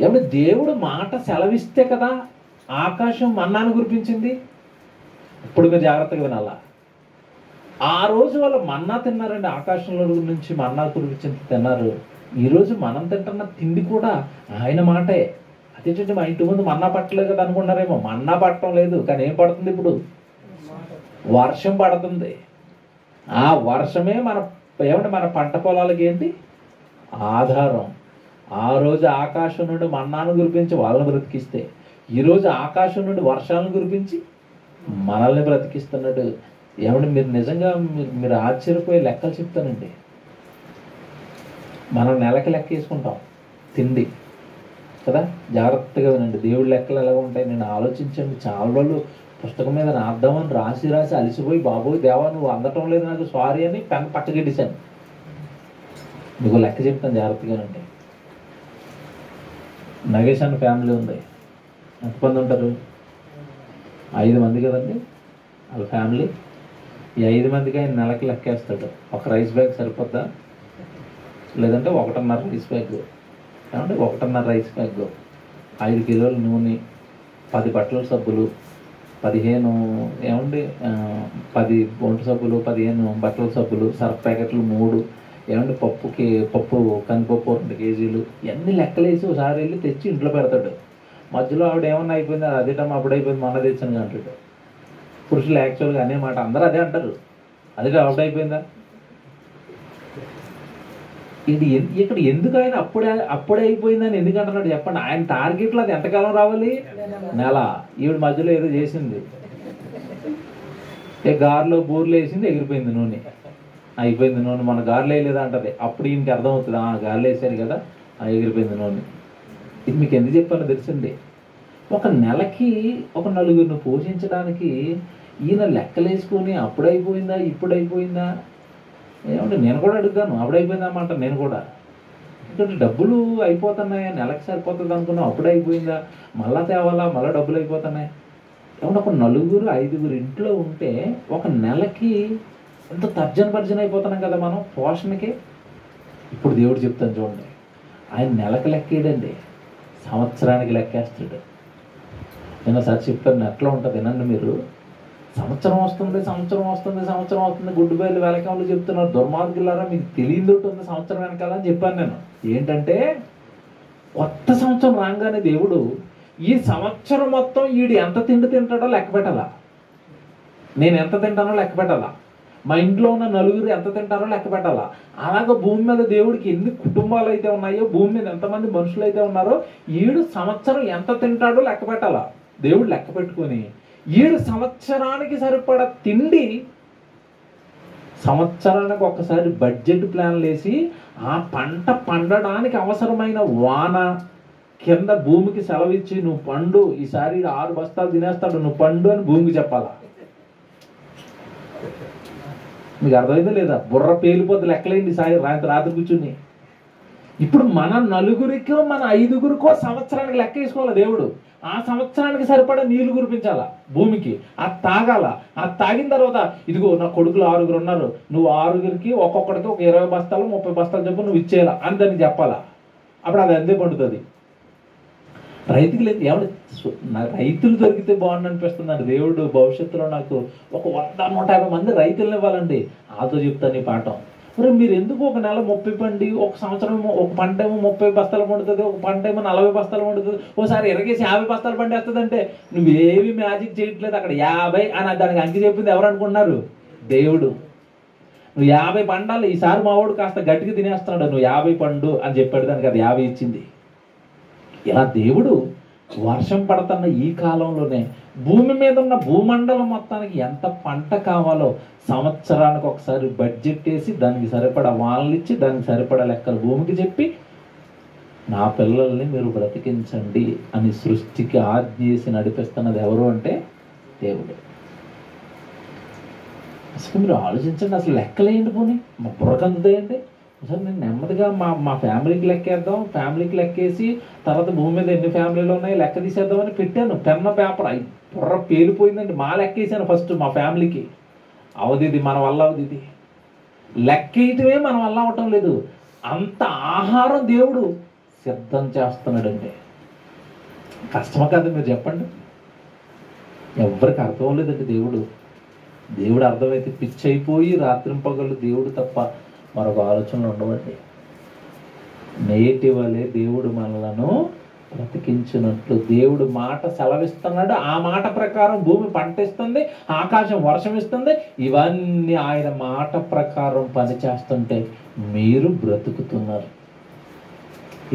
ఏమంటే దేవుడు మాట సెలవిస్తే కదా ఆకాశం మన్నాను కురిపించింది. ఇప్పుడు మీరు జాగ్రత్తగా వినాలా. ఆ రోజు వాళ్ళు మన్నా తిన్నారండి, ఆకాశంలో నుంచి మన్నా కురిపించింది తిన్నారు. ఈరోజు మనం తింటున్న తిండి కూడా ఆయన మాటే. అదేంటంటే మా ఇంటి ముందు మన్నా పట్టలేదు కదా అనుకున్నారేమో. మన్నా పట్టడం లేదు, కానీ ఏం పడుతుంది ఇప్పుడు? వర్షం పడుతుంది. ఆ వర్షమే మన పంట పొలాలకి ఏంటి? ఆధారం. ఆ రోజు ఆకాశం నుండి మన్నాను కురిపించి వాళ్ళని బ్రతికిస్తే, ఈరోజు ఆకాశం నుండి వర్షాలను కురిపించి మనల్ని బ్రతికిస్తున్నాడు. ఏమంటే మీరు నిజంగా మీరు ఆశ్చర్యపోయే లెక్కలు చెప్తానండి. మనం నెలకి లెక్క వేసుకుంటాం తిండి కదా. జాగ్రత్తగా వినండి, దేవుడి లెక్కలు ఎలా ఉంటాయి నేను ఆలోచించండి. చాలా వాళ్ళు పుస్తకం మీద రాద్దామని రాసి అలసిపోయి, బాబోయ్ దేవా నువ్వు అందటం లేదు నాకు సారీ అని పెన్ పక్కగెట్టేశాను. మీకు లెక్క చెప్తాను జాగ్రత్తగానండి. నగేష్ అన్న ఫ్యామిలీ ఉంది. ఎంతమంది ఉంటారు? 5 మంది కదండి వాళ్ళ ఫ్యామిలీ. ఈ 5 మందికి ఆయన నెలకి లెక్కేస్తాడు. ఒక రైస్ బ్యాగ్ సరిపోద్దా? లేదంటే 1.5 రైస్ బ్యాగ్. ఏమంటే 1.5 రైస్ బ్యాగ్, 5 కిలోల నూనె, 10 బట్టల సబ్బులు, 15 ఏమండి 10 ఒంటి సబ్బులు, 15 బట్టల సబ్బులు, సర్ఫ్ ప్యాకెట్లు 3, ఏమంటే పప్పు కందిపప్పు 2 కేజీలు, ఇవన్నీ లెక్కలేసి ఒకసారి వెళ్ళి తెచ్చి ఇంట్లో పెడతాడు. మధ్యలో ఆవిడ ఏమన్నా అయిపోయింది, అదేటమ్మా అప్పుడు అయిపోయింది మొన్న తెచ్చాను అంటాడు. పురుషులు యాక్చువల్గా అనే మాట అందరూ అదే అంటారు, అదే అవుట్ అయిపోయిందా. ఇది ఇక్కడ ఎందుకు ఆయన అప్పుడే అయిపోయిందని ఎందుకు అంటున్నాడు చెప్పండి. ఆయన టార్గెట్లో అది ఎంతకాలం రావాలి? నెల. ఈవిడ మధ్యలో ఏదో చేసింది, గారెలో బూర్లు వేసింది, ఎగిరిపోయింది నూనె, అయిపోయింది నూనె. మన గారెలు వేయలేదా అంటది. అప్పుడు ఈయనకి అర్థమవుతుంది, గారెలు వేసారు కదా ఎగిరిపోయింది నూనె. ఇది మీకు ఎందుకు చెప్పాలో తెలుసండి. ఒక నెలకి ఒక 4గురిని పోషించడానికి ఈయన లెక్కలేసుకొని అప్పుడైపోయిందా ఇప్పుడైపోయిందా. ఏమంటే నేను కూడా అడుగుతాను, అప్పుడైపోయిందా అన్నమాట. నేను కూడా ఎందుకంటే డబ్బులు అయిపోతున్నాయా, నెలకి సరిపోతుంది అనుకున్నాం, అప్పుడైపోయిందా, మళ్ళా తేవాలా, మళ్ళీ డబ్బులు అయిపోతున్నాయి. ఏమన్నా ఒక 4-5 ఇంట్లో ఉంటే ఒక నెలకి ఎంత తర్జన భర్జన అయిపోతున్నాం కదా మనం పోషణకి. ఇప్పుడు దేవుడు చెప్తాను చూడండి, ఆయన నెలకు లెక్కేయడండి, సంవత్సరానికి లెక్కేస్తాడు. నేను ఒకసారి చెప్పాను, ఎట్లా ఉంటుంది వినండి మీరు. సంవత్సరం వస్తుంది, సంవత్సరం వస్తుంది, సంవత్సరం వస్తుంది, గుడ్డు బయలు వెలకంలో చెప్తున్నారు. దుర్మార్గులారా, మీకు తెలియదు ఉంటుంది సంవత్సరం వెనకాల అని చెప్పాను నేను. ఏంటంటే కొత్త సంవత్సరం రాగానే దేవుడు ఈ సంవత్సరం మొత్తం వీడు ఎంత తిండి తింటాడో లెక్క పెట్టాలా, నేను ఎంత తింటానో లెక్క పెట్టాలా, మా ఇంట్లో ఉన్న నలుగురు ఎంత తింటారో లెక్క పెట్టాలా. అలాగే భూమి మీద దేవుడికి ఎన్ని కుటుంబాలు అయితే ఉన్నాయో, భూమి మీద ఎంతమంది మనుషులు అయితే ఉన్నారో, ఈడు సంవత్సరం ఎంత తింటాడో లెక్క పెట్టాలా. దేవుడు లెక్క పెట్టుకొని ఈడు సంవత్సరానికి సరిపడా తిండి, సంవత్సరానికి ఒకసారి బడ్జెట్ ప్లాన్లు వేసి ఆ పంట పండడానికి అవసరమైన వాన కింద భూమికి సెలవిచ్చి, నువ్వు పండు, ఈసారి 6 బస్తాలు తినేస్తాడు, నువ్వు పండు అని భూమికి చెప్పాలా. మీకు అర్థమైందా లేదా? బుర్ర పేలిపోద్ది లెక్కలేండి సాయి రాత్రి కూర్చుని. ఇప్పుడు మన నలుగురికో మన 5గురికో సంవత్సరానికి లెక్క వేసుకోవాలి దేవుడు. ఆ సంవత్సరానికి సరిపడా నీళ్లు కురిపించాలా భూమికి, అది తాగాల. అది తాగిన తర్వాత ఇదిగో నా కొడుకులు 6గురు ఉన్నారు, నువ్వు 6గురికి ఒక్కొక్కడికి ఒక 20 బస్తాలు 30 బస్తాలు చెప్పు నువ్వు ఇచ్చేయాలా అని దానికి చెప్పాలా. అప్పుడు అది అంతే పండుతుంది. రైతుకు లేదు ఏమన్నా, రైతులు దొరికితే బాగుండు అనిపిస్తుందండి. దేవుడు భవిష్యత్తులో నాకు ఒక 100-150 మంది రైతులను ఇవ్వాలండి. ఆతో చెప్తాను ఈ పాఠం. మరి మీరు ఎందుకు ఒక నెల 30 పండి, ఒక సంవత్సరం ఒక పంట ఏమో 30 బస్తాలు పండుతుంది, ఒక పంట ఏమో 40 బస్తాలు పండుతుంది, ఓసారి ఎరగేసి 50 బస్తాలు పండేస్తుంది అంటే నువ్వేవి మ్యాజిక్ చేయట్లేదు. అక్కడ 50 అని దానికి అంకి చెప్పింది ఎవరు అనుకున్నారు? దేవుడు. నువ్వు 50 పండాలి, ఈసారి మావాడు కాస్త గట్టిగా తినేస్తున్నాడు, నువ్వు 50 పండు అని చెప్పాడు, దానికి అది 50 ఇచ్చింది. ఇలా దేవుడు వర్షం పడుతున్న ఈ కాలంలోనే భూమి మీద ఉన్న భూమండలం మొత్తానికి ఎంత పంట కావాలో సంవత్సరానికి ఒకసారి బడ్జెట్ వేసి దానికి సరిపడా వానలు ఇచ్చి దానికి సరిపడా లెక్కలు భూమికి చెప్పి, నా పిల్లల్ని మీరు బ్రతికించండి అని సృష్టికి ఆజ్ఞ చేసి నడిపిస్తున్నది ఎవరు అంటే దేవుడు. అసలు మీరు ఆలోచించండి, అసలు లెక్కలేండి పోనీ, మా బుర్రకందుతాయండి. అసలు నేను నెమ్మదిగా మా ఫ్యామిలీకి లెక్కేద్దాం, ఫ్యామిలీకి లెక్కేసి తర్వాత భూమి మీద ఎన్ని ఫ్యామిలీలు ఉన్నాయి లెక్క తీసేద్దామని పెట్టాను. పెన్న పేపర్ బుర్ర పేలిపోయిందండి. మా లెక్కేసాను ఫస్ట్ మా ఫ్యామిలీకి. అవదిది మన వల్ల అవదిది లెక్కేయటమే మన వల్ల అవటం లేదు. అంత ఆహారం దేవుడు సిద్ధం చేస్తున్నాడండి. కష్టమా కాదు మీరు చెప్పండి? ఎవరికి అర్థం లేదండి. దేవుడు అర్థమైతే పిచ్చి అయిపోయి రాత్రింపగలు దేవుడు తప్ప మరొక ఆలోచనలు ఉండవండి. నేటి వలె దేవుడు మనలను బ్రతికించినట్లు దేవుడు మాట సెలవిస్తున్నాడు. ఆ మాట ప్రకారం భూమి పంట ఇస్తుంది, ఆకాశం వర్షం ఇస్తుంది. ఇవన్నీ ఆయన మాట ప్రకారం పనిచేస్తుంటే మీరు బ్రతుకుతున్నారు.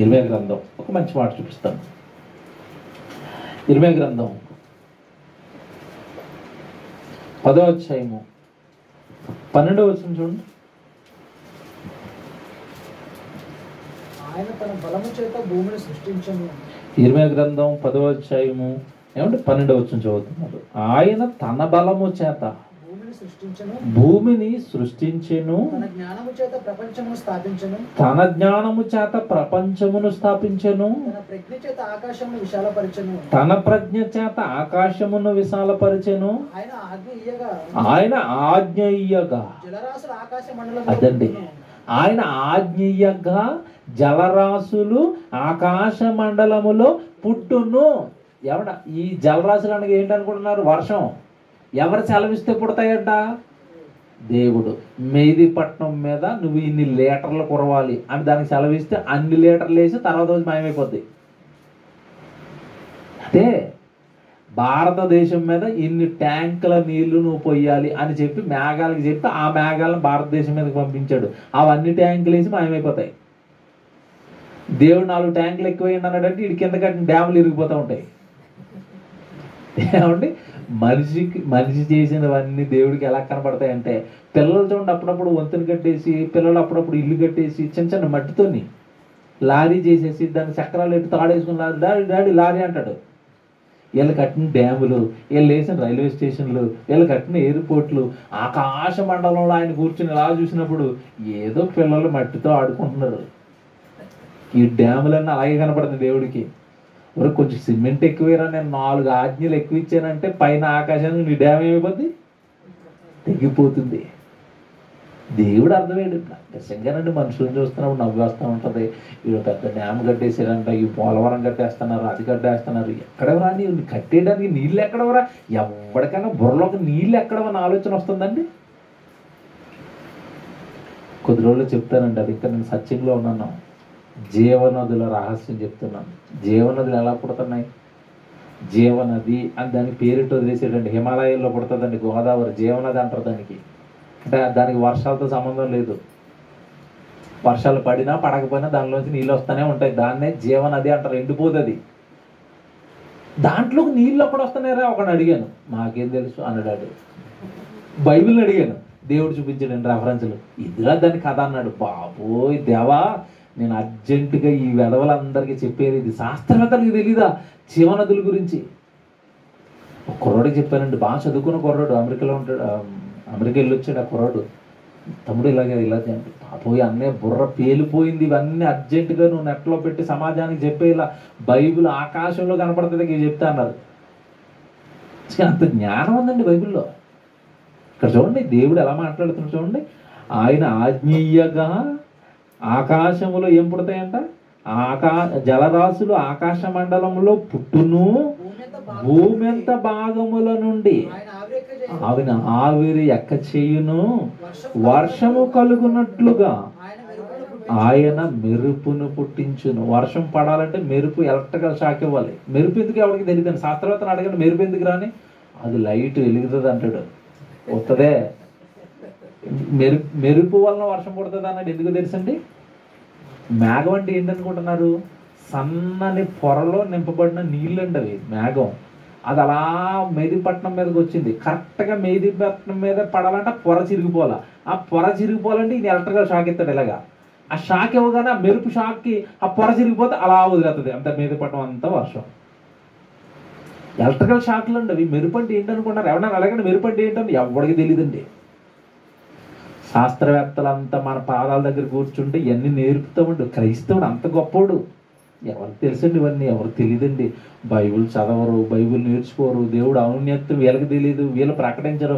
ఇర్మియా గ్రంథం ఒక మంచి మాట చూపిస్తాను. ఇర్మియా గ్రంథం 10వ అధ్యాయము 12వ వచనం చూడండి. ఆయన తన బలము చేత భూమిని సృష్టించెను. ఇర్మియా గ్రంథం 10వ అధ్యాయము ఏమంటే 12వ వచనం చదువుతున్నారు. ఆయన తన బలము చేత భూమిని సృష్టించెను, తన జ్ఞానము చేత ప్రపంచమును స్థాపించెను, తన జ్ఞానము చేత ప్రపంచమును స్థాపించెను, తన ప్రజ్ఞ చేత ఆకాశమును విశాలపరిచెను, తన ప్రజ్ఞ చేత ఆకాశమును విశాలపరిచెను. ఆయన ఆజ్ఞ ఇయ్యగా జలరాశులు ఆకాశ మండలం అదండి, ఆయన ఆజ్ఞీయంగా జలరాశులు ఆకాశ మండలములో పుట్టును. ఎవడ ఈ జలరాశులు అనగా ఏంటనుకుంటున్నారు? వర్షం. ఎవరు సెలవిస్తే పుడతాయంట? దేవుడు. మెహదీపట్నం మీద నువ్వు ఇన్ని లీటర్లు కురవాలి అని దానికి సెలవిస్తే అన్ని లీటర్లు వేసి తర్వాత రోజు మాయమైపోద్ది. అదే భారతదేశం మీద ఇన్ని ట్యాంకుల నీళ్లు నువ్వు పొయ్యాలి అని చెప్పి మేఘాలకు చెప్పి ఆ మేఘాలను భారతదేశం మీదకి పంపించాడు. అవన్నీ ట్యాంకులు వేసి మాయమైపోతాయి. దేవుడు 4 ట్యాంకులు ఎక్కువైంది అన్నాడంటే ఇటు కింద కట్టిన డ్యాములు ఇరిగిపోతూ ఉంటాయి. ఏమండి, మనిషి చేసినవన్నీ దేవుడికి ఎలా కనపడతాయి అంటే, పిల్లలు చూడండి అప్పుడప్పుడు వంతుని కట్టేసి, పిల్లలు అప్పుడప్పుడు ఇల్లు కట్టేసి చిన్న చిన్న మట్టితోని లారీ చేసేసి దాన్ని చక్రాలు ఎట్టి తాడేసుకుని డాడీ లారీ అంటాడు. వీళ్ళు కట్టిన డ్యాములు, వీళ్ళు వేసిన రైల్వే స్టేషన్లు, వీళ్ళు కట్టిన ఎయిర్పోర్ట్లు, ఆకాశ మండలంలో ఆయన కూర్చుని ఇలా చూసినప్పుడు ఏదో పిల్లలు మట్టితో ఆడుకుంటున్నారు. ఈ డ్యాములన్నీ అలాగే కనపడుతుంది దేవుడికి. కొంచెం సిమెంట్ ఎక్కువేరా, నేను 4 ఆజ్ఞలు ఎక్కువ ఇచ్చానంటే పైన ఆకాశానికి నీ డ్యామ్ ఏమైపోద్ది? తెగిపోతుంది. దేవుడు అర్థమయ్యాడు. నిజంగానండి మనుషులను చూస్తున్నప్పుడు నవ్వు వస్తూ ఉంటుంది. వీళ్ళు పెద్ద డ్యామ్ కట్టేసారంట, ఈ పోలవరం కట్టేస్తున్నారు, అది కట్టేస్తున్నారు. ఎక్కడవరా నీళ్ళు కట్టేయడానికి నీళ్ళు ఎక్కడవరా? ఎవరికైనా బుర్రలోకి నీళ్ళు ఎక్కడవని ఆలోచన వస్తుందండి. కొద్ది రోజులు చెప్తానండి, అది ఇంకా నేను సత్యంలో ఉన్నాను. జీవనదుల రహస్యం చెప్తున్నాను. జీవనదులు ఎలా పుడుతున్నాయి? జీవనది అని దానికి పేరిట వదిలేసేటండి. హిమాలయాల్లో పుడుతుందండి గోదావరి, జీవనది అంటారు దానికి. అంటే దానికి వర్షాలతో సంబంధం లేదు. వర్షాలు పడినా పడకపోయినా దానిలోంచి నీళ్ళు వస్తూనే ఉంటాయి. దాన్నే జీవనది అంటారు. ఎండిపోతుంది. దాంట్లోకి నీళ్ళు ఎక్కడ వస్తున్నారా ఒకడు అడిగాను. నాకేం తెలుసు అన్నాడు. బైబిల్ని అడిగాను, దేవుడు చూపించాడు రెఫరెన్స్లు. ఇదిలా దాని కథ అన్నాడు. బాబోయ్ దేవా, నేను అర్జెంటుగా ఈ వెధవలందరికీ చెప్పేది ఇది. శాస్త్రవేత్తలకు తెలీదా జీవనదుల గురించి? ఒక కుర్రాడికి చెప్పానండి, బాగా చదువుకున్న కుర్రాడు, అమెరికాలో ఉంటాడు. అమెరికా వెళ్ళి వచ్చాడు ఆ కుర్రాడు. తమ్ముడు ఇలాగే అంటే, బాబోయ్ అన్నయ్య బుర్ర పేలిపోయింది, ఇవన్నీ అర్జెంటుగా నువ్వు నెట్లో పెట్టి సమాజానికి చెప్పే, ఇలా బైబిల్ ఆకాశంలో కనపడుతుంది చెప్తా అన్నారు. అంత జ్ఞానం ఉందండి బైబిల్లో. ఇక్కడ చూడండి దేవుడు ఎలా మాట్లాడుతున్నాడు చూడండి. ఆయన ఆజ్ఞీయగా ఆకాశములో ఏం పుడతాయంట? జలరాశులు ఆకాశ మండలంలో పుట్టును, భూమి ఎంత భాగముల నుండి ఆయన ఆవిరి ఎక్క చేయును, వర్షము కలుగునట్లుగా ఆయన మెరుపును పుట్టించును. వర్షం పడాలంటే మెరుపు, ఎలక్ట్రికల్ షాక్ ఇవ్వాలి. మెరుపు ఎందుకు ఎవరికి తెలియదు. శాస్త్రవేత్తను అడగండి మెరుపు ఎందుకు రాని, అది లైట్ వెలుగుతుంది అంటాడు. వస్తుందే. మెరుపు వలన వర్షం పడుతుంది అన్నాడు. ఎందుకు తెలుసండి? మేఘం అంటే ఏంటనుకుంటున్నారు? సన్నని పొరలో నింపబడిన నీళ్ళండి అవి. మేఘం అది అలా మెహదీపట్నం మీదకి వచ్చింది. కరెక్ట్గా మెహదీపట్నం మీద పడాలంటే పొర చిరిగిపోవాలా. ఆ పొర చిరిగిపోవాలంటే ఇది ఎలక్ట్రికల్ షాక్ ఇస్తాడు ఇలాగా. ఆ షాక్ ఇవ్వగానే ఆ మెరుపు షాక్కి ఆ పొర చిరిగిపోతే అలా వదిలేస్తుంది. అంత మెహదీపట్నం అంతా వర్షం. ఎలక్ట్రికల్ షాక్లు అండి అవి. మెరుపు అంటే ఏంటనుకుంటారు? ఎవరైనా అడగండి మెరుపు అంటే ఏంటని, ఎవరికి తెలియదండి. శాస్త్రవేత్తలంతా మన పాదాల దగ్గర కూర్చుంటే ఇవన్నీ నేర్పుతామండి. క్రైస్తవుడు అంత గొప్పోడు. ఎవరికి తెలుసండి ఇవన్నీ? ఎవరికి తెలియదండి. బైబిల్ చదవరు, బైబిల్ నేర్చుకోరు. దేవుడు ఔన్నత్యం వీళ్ళకి తెలియదు, వీళ్ళు ప్రకటించరు.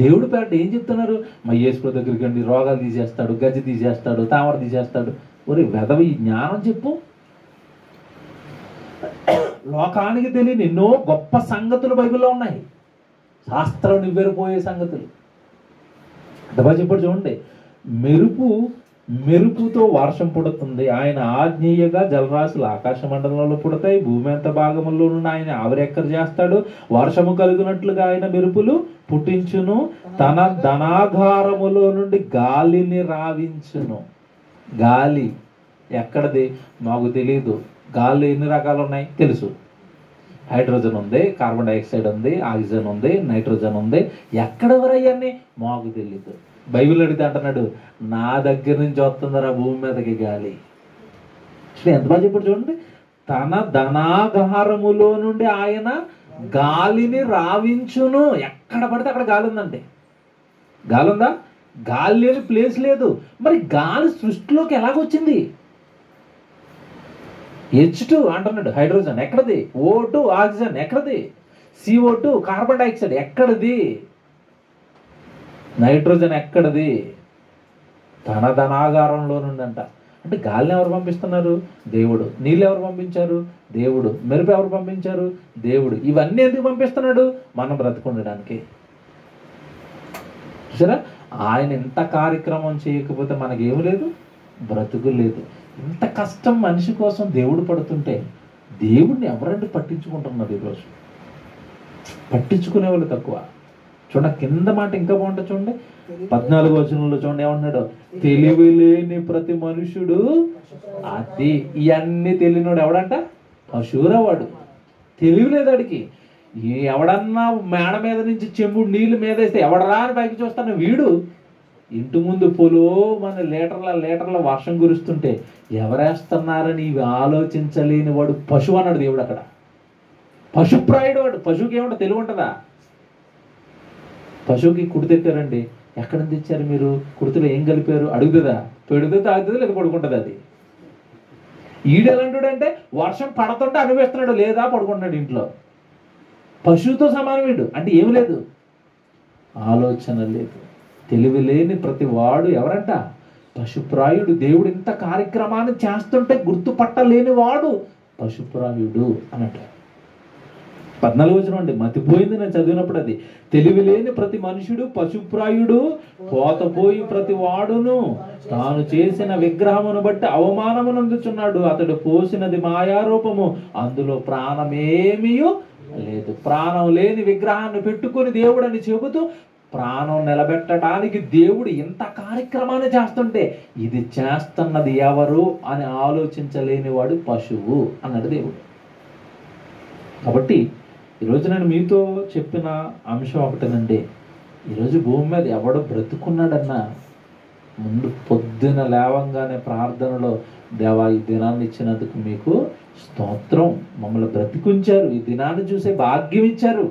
దేవుడు పేట ఏం చెప్తున్నారు? మా యేసు దగ్గరికి అండి రోగాలు తీసేస్తాడు, గజ్జి తీసేస్తాడు, తామర తీసేస్తాడు. ఒరే వెధవ, ఈ జ్ఞానం చెప్పు. లోకానికి తెలియని ఎన్నో గొప్ప సంగతులు బైబిల్లో ఉన్నాయి. శాస్త్రం నివ్వెరపోయే సంగతులు. దబా చెప్పాడు చూడండి. మెరుపుతో వర్షం పుడుతుంది. ఆయన ఆజ్ఞేయగా జలరాశులు ఆకాశ మండలంలో పుడతాయి. భూమి ఎంత భాగంలో నుండి ఆయన ఆవిరెక్కర చేస్తాడు. వర్షము కలుగునట్లుగా ఆయన మెరుపులు పుట్టించును. తన ధనాగారములో నుండి గాలిని రావించును. గాలి ఎక్కడది మాకు తెలియదు. గాలి ఎన్ని రకాలు ఉన్నాయి తెలుసు. హైడ్రోజన్ ఉంది, కార్బన్ డైఆక్సైడ్ ఉంది, ఆక్సిజన్ ఉంది, నైట్రోజన్ ఉంది. ఎక్కడ వరయ్యన్నీ మాకు తెలియదు. బైబిల్ అడిగితే అంటున్నాడు, నా దగ్గర నుంచి వస్తుందరా భూమి మీదకి గాలి. ఎంత బాగా చెప్పాడు చూడండి. తన ధనాగారములో నుండి ఆయన గాలిని రావించును. ఎక్కడ పడితే అక్కడ గాలి ఉందండి. గాలి ఉందా? గాలి లేని ప్లేస్ లేదు. మరి గాలి సృష్టిలోకి ఎలాగొచ్చింది? H2 అంటున్నాడు, హైడ్రోజన్ ఎక్కడది? O2 ఆక్సిజన్ ఎక్కడది? CO2 కార్బన్ డైఆక్సైడ్ ఎక్కడది? నైట్రోజన్ ఎక్కడది? తన ధనాగారంలో నుండి అంట. అంటే గాలిని ఎవరు పంపిస్తున్నారు? దేవుడు. నీళ్ళు ఎవరు పంపించారు? దేవుడు. మెరుపు ఎవరు పంపించారు? దేవుడు. ఇవన్నీ ఎందుకు పంపిస్తున్నాడు? మనం బ్రతుకుండడానికి. చూసారా? ఆయన ఇంత కార్యక్రమం చేయకపోతే మనకేమి లేదు, బ్రతుకు లేదు. ఇంత కష్టం మనిషి కోసం దేవుడు పడుతుంటే దేవుడిని ఎవరంటే పట్టించుకుంటున్నారు ఈరోజు? పట్టించుకునే వాళ్ళు తక్కువ. చూడండి కింద మాట ఇంకా బాగుంటుంది చూడండి. 14వ వచనంలో చూడండి ఏమంటున్నాడు? తెలివి లేని ప్రతి మనుషుడు అది. ఇవన్నీ తెలియనోడు ఎవడంట? పశువురా వాడు. తెలివి లేదు వాడికి. ఎవడన్నా మేడ మీద నుంచి చెంబుడు నీళ్ళు మీద వేస్తే ఎవడరా అని పైకి చూస్తాను. వీడు ఇంటి ముందు పొలో మన లీటర్ల వర్షం కురుస్తుంటే ఎవరేస్తున్నారని ఇవి ఆలోచించలేని వాడు పశువు అన్నాడు దేవుడు అక్కడ. పశుప్రాయుడు వాడు. పశువుకి ఏమంటే తెలివి ఉంటుందా? పశువుకి కుడి తెచ్చారండి. ఎక్కడ తెచ్చారు మీరు? కుడితిలో ఏం కలిపారు అడుగుతుందా? పెడితే తాగుతుంది, లేదా పడుకుంటుంది. అది ఈడు ఎలాంటి వర్షం పడుతుంటే అనుభవిస్తున్నాడు, లేదా పడుకుంటున్నాడు ఇంట్లో. పశువుతో సమానం వీడు. అంటే ఏమి లేదు, ఆలోచన లేదు. తెలివి లేని ప్రతి వాడు ఎవరంట? పశుప్రాయుడు. దేవుడు ఇంత కార్యక్రమాన్ని చేస్తుంటే గుర్తుపట్టలేని వాడు పశుప్రాయుడు అన్నట్టు. 14 వచనం అండి, మతిపోయింది నేను చదివినప్పుడు. అది తెలివి లేని ప్రతి మనుషుడు పశుప్రాయుడు, పోతపోయి ప్రతి వాడును తాను చేసిన విగ్రహమును బట్టి అవమానమునందుచున్నాడు. అతడు పోసినది మాయారూపము, అందులో ప్రాణమేమీ లేదు. ప్రాణం లేని విగ్రహాన్ని పెట్టుకొని దేవుడని చెబుతూ ప్రాణం నిలబెట్టడానికి దేవుడు ఇంత కార్యక్రమాన్ని చేస్తుంటే ఇది చేస్తున్నది ఎవరు అని ఆలోచించలేని వాడు పశువు అన్నాడు దేవుడు. కాబట్టి ఈరోజు నేను మీతో చెప్పిన అంశం ఒకటేనండి. ఈరోజు భూమి మీద ఎవడు బ్రతుకున్నాడన్నా ముందు పొద్దున లేవంగానే ప్రార్థనలో, దేవా ఈ దినాన్ని ఇచ్చినందుకు మీకు స్తోత్రం, మమ్మల్ని బ్రతికించారు, ఈ దినాన్ని చూసే భాగ్యం ఇచ్చారు,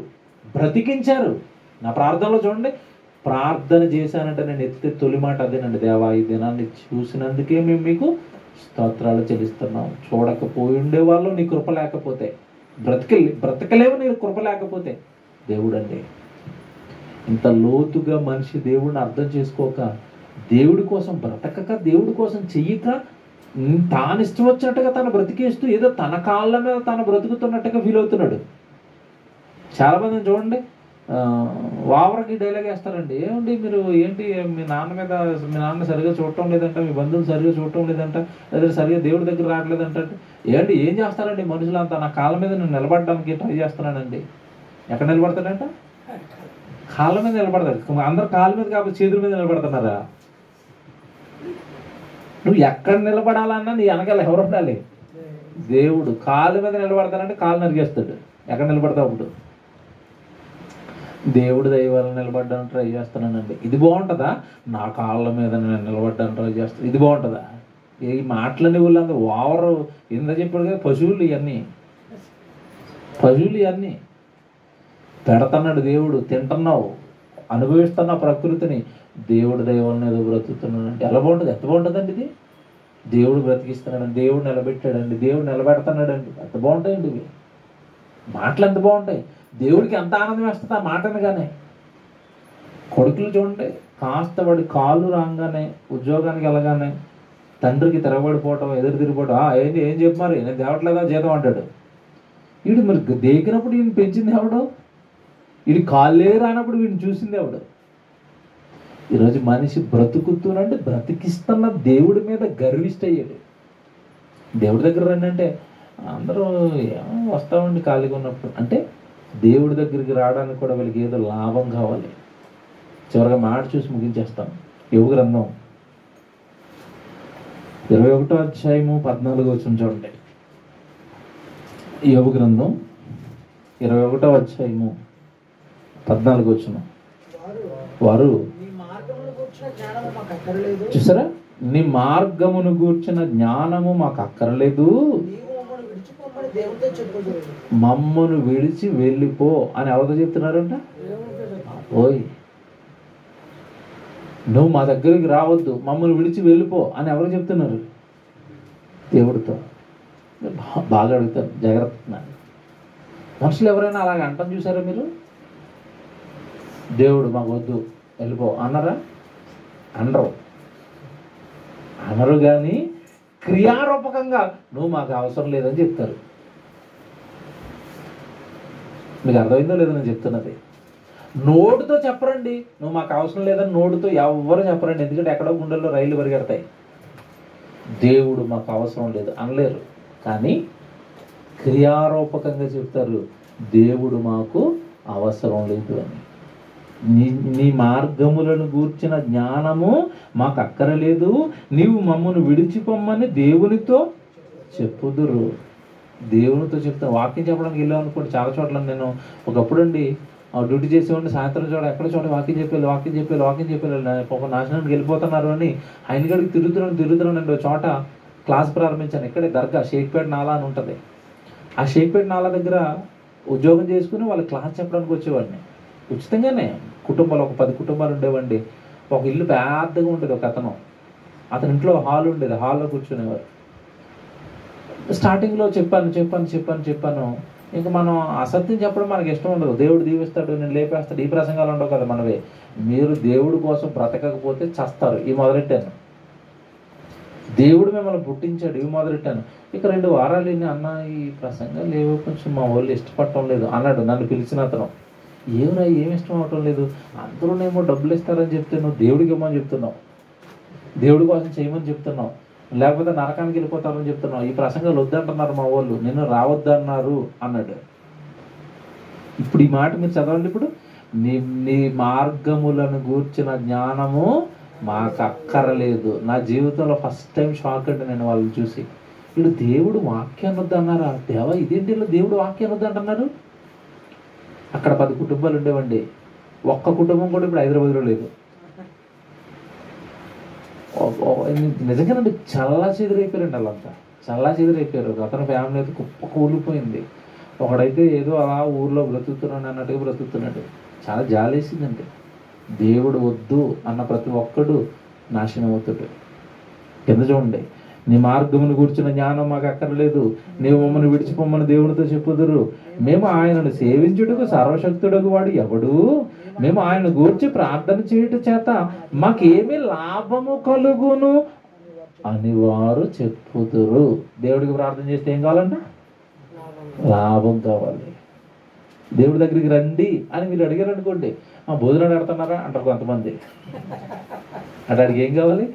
బ్రతికించారు. నా ప్రార్థనలో చూడండి, ప్రార్థన చేశానంటే నేను ఎత్తే తొలి మాట అదేనండి, దేవా ఈ దినాన్ని చూసినందుకే మేము మీకు స్తోత్రాలు చెల్లిస్తున్నాం. చూడకపోయి ఉండేవాళ్ళు నీ కృప లేకపోతే, బ్రతకలేవు నీ కృప లేకపోతే. దేవుడు అండి ఇంత లోతుగా మనిషి దేవుడిని అర్థం చేసుకోక, దేవుడి కోసం బ్రతకక, దేవుడి కోసం చెయ్యక, తాను ఇష్టం వచ్చినట్టుగా తను బ్రతికేస్తూ ఏదో తన కాళ్ళ మీద తాను బ్రతుకుతున్నట్టుగా ఫీల్ అవుతున్నాడు. చాలామందిని చూడండి, వావరకి డైలాగ్ వేస్తారండి, ఏమండి మీరు ఏంటి మీ నాన్న సరిగా చూడటం లేదంట, మీ బంధువులు సరిగా చూడటం లేదంట, లేదా సరిగా దేవుడి దగ్గర రావట్లేదంట. ఏంటి ఏం చేస్తారండి మనుషులంతా? నా కాళ్ళ మీద నేను నిలబడడానికి ట్రై చేస్తున్నానండి. ఎక్కడ నిలబడతాడంట? కాళ్ళ మీద నిలబడతాడు. అందరు కాళ్ళ మీద కాబట్టి చేతుల మీద నిలబడుతున్నారా? నువ్వు ఎక్కడ నిలబడాలన్నా నీ వెనకాల ఎవరు ఉండాలి? దేవుడు. కాళ్ళ మీద నిలబడతానంటే కాళ్ళు నరిగేస్తాడు. ఎక్కడ నిలబడతావు అప్పుడు? దేవుడు దైవాలను నిలబడ్డానికి ట్రై చేస్తున్నానండి. ఇది బాగుంటుందా? నా కాళ్ళ మీద నేను నిలబడ్డానికి ట్రై చేస్తాను. ఇది బాగుంటుందా? ఈ మాటలని వాళ్ళందరూ ఓవరు ఇంత చెప్పాడు కదా, పశువులు ఇవన్నీ పెడుతున్నాడు దేవుడు. తింటున్నావు, అనుభవిస్తున్న ప్రకృతిని. దేవుడు దైవాలను ఏదో బ్రతుకుతున్నాడంటే ఎలా బాగుంటుంది? ఎంత బాగుంటుందండి ఇది? దేవుడు బ్రతికిస్తున్నాడండి, దేవుడు నిలబెట్టాడండి, దేవుడు నిలబెడుతున్నాడండి. ఎంత బాగుంటాయండి ఇవి మాటలు, ఎంత బాగుంటాయి. దేవుడికి ఎంత ఆనందం వేస్తుంది ఆ మాట అనగానే. కొడుకులు చూడండి, కాస్త వాడి కాళ్ళు రాగానే, ఉద్యోగానికి వెళ్ళగానే తండ్రికి తిరగబడిపోవటం, ఎదురు తిరిగిపోవటం, ఏంటి ఏం చెప్పు మరి, నేను తేవట్లేదా జీతం అంటాడు. వీడు మరి దేకినప్పుడు వీడిని పెంచింది ఎవడు? వీడి కాళ్ళే రానప్పుడు వీడిని చూసింది ఎవడు? ఈరోజు మనిషి బ్రతుకుతూనంటే బ్రతికిస్తున్న దేవుడి మీద గర్విష్టయ్యాడు. దేవుడి దగ్గర రండి అంటే అందరూ వస్తామండి ఖాళీగా ఉన్నప్పుడు. అంటే దేవుడి దగ్గరికి రావడానికి కూడా వీళ్ళకి ఏదో లాభం కావాలి. చివరిగా మాట చూసి ముగించేస్తాం. యోబు గ్రంథం 21వ అధ్యాయము 14వ వచనం చూడండి. యోబు గ్రంథం 21వ అధ్యాయము 14వ వచనం. వారు చూసారా, నీ మార్గమును గూర్చిన జ్ఞానము మాకు అక్కర్లేదు, మమ్మను విడిచి వెళ్ళిపో అని ఎవరితో చెప్తున్నారంట? ఓయ్, నువ్వు మా దగ్గరికి రావద్దు, మమ్మల్ని విడిచి వెళ్ళిపో అని ఎవరు చెప్తున్నారు? దేవుడితో. బాగా అడుగుతారు, జాగ్రత్త. మనుషులు ఎవరైనా అలాగ అంటాం చూసారా మీరు? దేవుడు మాకు వద్దు వెళ్ళిపో అన్నారా? అనరు కానీ క్రియారూపకంగా నువ్వు మాకు అవసరం లేదని చెప్తారు. మీకు అర్థమైందో లేదో నేను చెప్తున్నది? నోటుతో చెప్పరండి నువ్వు మాకు అవసరం లేదని, నోటుతో ఎవరు చెప్పరండి. ఎందుకంటే ఎక్కడో గుండెల్లో రైళ్లు పరిగెడతాయి. దేవుడు మాకు అవసరం లేదు అనలేరు, కానీ క్రియారూపకంగా చెప్తారు దేవుడు మాకు అవసరం లేదు అని. నీ మార్గములను గూర్చిన జ్ఞానము మాకు అక్కరలేదు, నీవు మమ్మల్ని విడిచిపోమ్మని దేవునితో చెప్పుదురు. దేవునితో చెప్తాను. వాక్యం చెప్పడానికి వెళ్ళాం అనుకోండి, చాలా చోట్ల నేను ఒకప్పుడు అండి డ్యూటీ చేసేవాడిని, సాయంత్రం చోట ఎక్కడ చోట వాక్యం చెప్పాలి ఒక నాశనానికి వెళ్ళిపోతున్నారు అని ఆయన గడికి తిరుగుతున్నానండి. ఒక చోట క్లాస్ ప్రారంభించాను. ఇక్కడే దర్గా షేక్పేట నాలా అని ఉంటుంది. ఆ షేక్పేట నాలా దగ్గర ఉద్యోగం చేసుకుని వాళ్ళు క్లాస్ చెప్పడానికి వచ్చేవాడిని ఉచితంగానే. కుటుంబాలు ఒక 10 కుటుంబాలు ఉండేవండి. ఒక ఇల్లు పెద్దగా ఉంటుంది. ఒక అతని ఇంట్లో హాల్ ఉండేది, హాల్లో కూర్చునేవారు. స్టార్టింగ్లో చెప్పాను. ఇంకా మనం అసత్యం చెప్పడం మనకి ఇష్టం ఉండదు. దేవుడు దీవిస్తాడు, నేను లేపేస్తాడు, ఈ ప్రసంగాలు ఉండవు కదా మనవి. మీరు దేవుడి కోసం బ్రతకకపోతే చస్తారు. ఈ మొదలెట్టాను. దేవుడు మిమ్మల్ని పుట్టించాడు, ఇవి మొదలెట్టాను. ఇక 2 వారాలు విని, అన్న ఈ ప్రసంగాలు లేవో కొంచెం మా వాళ్ళు ఇష్టపడటం లేదు అన్నాడు నన్ను పిలిచిన అతను. ఏమరా ఏమి ఇష్టం అవటం లేదు? అందరూనేమో డబ్బులు ఇస్తారని చెప్తే నువ్వు దేవుడికి ఇవ్వమని చెప్తున్నావు, దేవుడి కోసం చేయమని చెప్తున్నావు, లేకపోతే నరకానికి వెళ్ళిపోతారని చెప్తున్నావు. ఈ ప్రసంగాలు వద్దంటున్నారు మా వాళ్ళు, నిన్ను రావద్దన్నారు అన్నాడు. ఇప్పుడు ఈ మాట మీరు చదవండి. ఇప్పుడు నీ మార్గములను గూర్చిన జ్ఞానము మాకు అక్కరలేదు. నా జీవితంలో ఫస్ట్ టైం షాక్ అండి నేను వాళ్ళని చూసి. వీళ్ళు దేవుడు వాక్యాన్ని వద్దన్నారా? దేవా ఇదేంటి వీళ్ళు దేవుడు వాక్యాన్ని వద్దంటున్నారు? అక్కడ 10 కుటుంబాలు ఉండేవండి. ఒక్క కుటుంబం కూడా ఇప్పుడు హైదరాబాద్లో లేదు. నిజంగానండి చల్లా చెదిరైపోయారండి వాళ్ళంతా, చల్లా చెదిరైపోయారు. అతని ఫ్యామిలీ అయితే కుప్ప కూలిపోయింది. ఒకడైతే ఏదో అలా ఊర్లో బ్రతుకుతున్నాడు అన్నట్టుగా బ్రతుకుతున్నాడు. చాలా జాలేసిందండి. దేవుడు వద్దు అన్న ప్రతి ఒక్కడు నాశనం అవుతాడు. కింద చూడండి, నీ మార్గమును కూర్చున్న జ్ఞానం మాకు అక్కర్లేదు, నీవు మమ్మల్ని విడిచిపోమ్మని దేవునితో చెప్పుదురు. మేము ఆయనను సేవించుటకు సర్వశక్తుడకు వాడు ఎవడు? మేము ఆయన గూర్చి ప్రార్థన చేయుట చేత మాకేమీ లాభము కలుగును అని వారు చెప్పుదురు. దేవుడికి ప్రార్థన చేస్తే ఏం కావాలంట? లాభం కావాలి. దేవుడి దగ్గరికి రండి అని మీరు అడిగారు అనుకోండి, భోజనం పెడుతున్నారా అంటారు కొంతమంది. అడిగి ఏం కావాలి?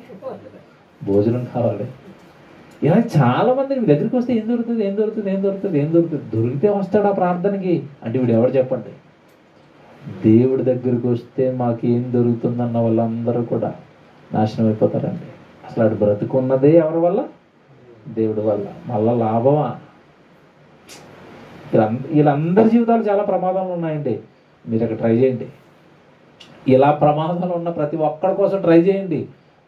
భోజనం కావాలి. ఇలా చాలా మంది మీ దగ్గరికి వస్తే ఏం దొరుకుతుంది, ఏం దొరుకుతుంది, ఏం దొరుకుతుంది, ఏం దొరుకుతుంది, దొరికితే వస్తాడు ఆ ప్రార్థనకి అంటే వీడు ఎవరు చెప్పండి? దేవుడి దగ్గరికి వస్తే మాకు ఏం దొరుకుతుందన్న వాళ్ళందరూ కూడా నాశనం అయిపోతారండి. అసలు అటు బ్రతుకున్నదే ఎవరి వల్ల? దేవుడి వల్ల. మళ్ళా లాభమా? వీళ్ళందరి జీవితాలు చాలా ప్రమాదంలో ఉన్నాయండి. మీరు అక్కడ ట్రై చేయండి. ఇలా ప్రమాదాలు ఉన్న ప్రతి ఒక్కడి కోసం ట్రై చేయండి.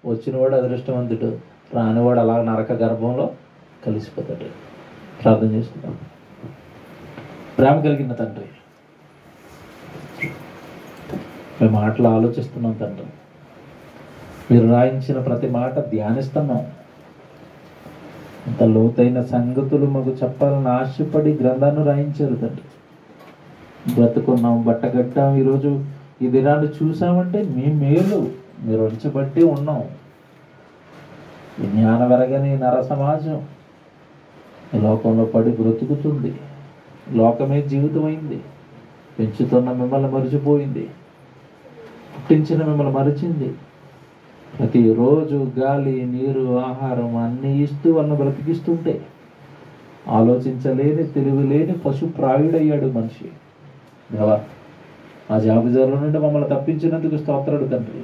వచ్చినవాడు అదృష్టవంతుడు, రానివాడు అలా నరక గర్భంలో కలిసిపోతాడు. ప్రార్థన చేసుకుందాం. ప్రేమ కలిగిన తండ్రి, మేము మాటలు ఆలోచిస్తున్నాం తండ్రి. మీరు రాయించిన ప్రతి మాట ధ్యానిస్తున్నాం. అంత లోతైన సంగతులు మాకు చెప్పాలని ఆశపడి గ్రంథాన్ని రాయించారు తండ్రి. బ్రతుకున్నాం, బట్టగట్టాం. ఈరోజు ఈ దినాన్ని చూసామంటే మీ మేలు, మీరు ఉంచబట్టి ఉన్నాం. జ్ఞాన వెరగని నర సమాజం ఈ లోకంలో పడి బ్రతుకుతుంది. లోకమే జీవితం అయింది. పెంచుతున్న మిమ్మల్ని మరిచిపోయింది, పుట్టించిన మిమ్మల్ని మరిచింది. ప్రతిరోజు గాలి, నీరు, ఆహారం అన్నీ ఇస్తూ వాళ్ళని బ్రతికిస్తుంటే ఆలోచించలేని, తెలివిలేని పశుప్రాయుడయ్యాడు మనిషి. దేవా, ఆ జాబితాలో నుండి మమ్మల్ని తప్పించినందుకు స్తోత్రాలు తండ్రి.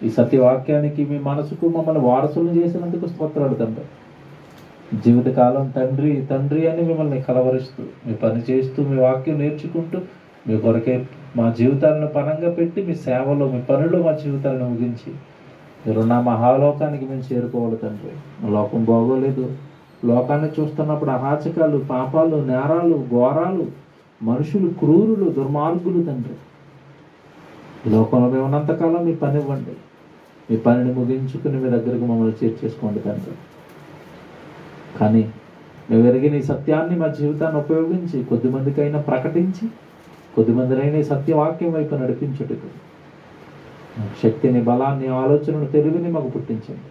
ఈ సత్యవాక్యానికి మీ మనసుకు మమ్మల్ని వారసులు చేసినందుకు స్తోత్రాలు తండ్రి. జీవితకాలం తండ్రి తండ్రి అని మిమ్మల్ని కలవరిస్తూ, మీ పని చేస్తూ, మీ వాక్యం నేర్చుకుంటూ, మీ కొరకే మా జీవితాలను పనంగా పెట్టి, మీ సేవలో, మీ పనిలో మా జీవితాలను ముగించి మీరున్న మహాలోకానికి మేము చేరుకోవాలి తండ్రి. లోకం బాగోలేదు. లోకాన్ని చూస్తున్నప్పుడు అరాచకాలు, పాపాలు, నేరాలు, ఘోరాలు, మనుషులు క్రూరులు, దుర్మార్గులు తండ్రి. ఈ లోకంలో మేము ఉన్నంతకాలం మీ పని ఇవ్వండి. మీ పనిని ముగించుకుని మీ దగ్గరకు మమ్మల్ని చేర్చేసుకోండి తండ్రి. కానీ మేము ఎరిగిన ఈ సత్యాన్ని మా జీవితాన్ని ఉపయోగించి కొద్దిమందికైనా ప్రకటించి, కొద్దిమందినైనా ఈ సత్యవాక్యం వైపు నడిపించుటకు శక్తిని, బలాన్ని, ఆలోచనను, తెలివిని మాకు పుట్టించండి.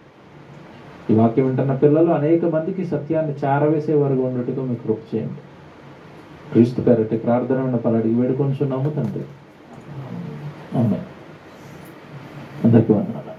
ఈ వాక్యం వింటున్న పిల్లలు అనేక మందికి సత్యాన్ని చేరవేసే వరకు ఉండటకు మీకు కృప చేయండి. క్రీస్తు పేరటి ప్రార్థన పలాడికి వేడుకొంచున్నాము తండ్రి. ఆమేన్. అందరికీ వందనాలు.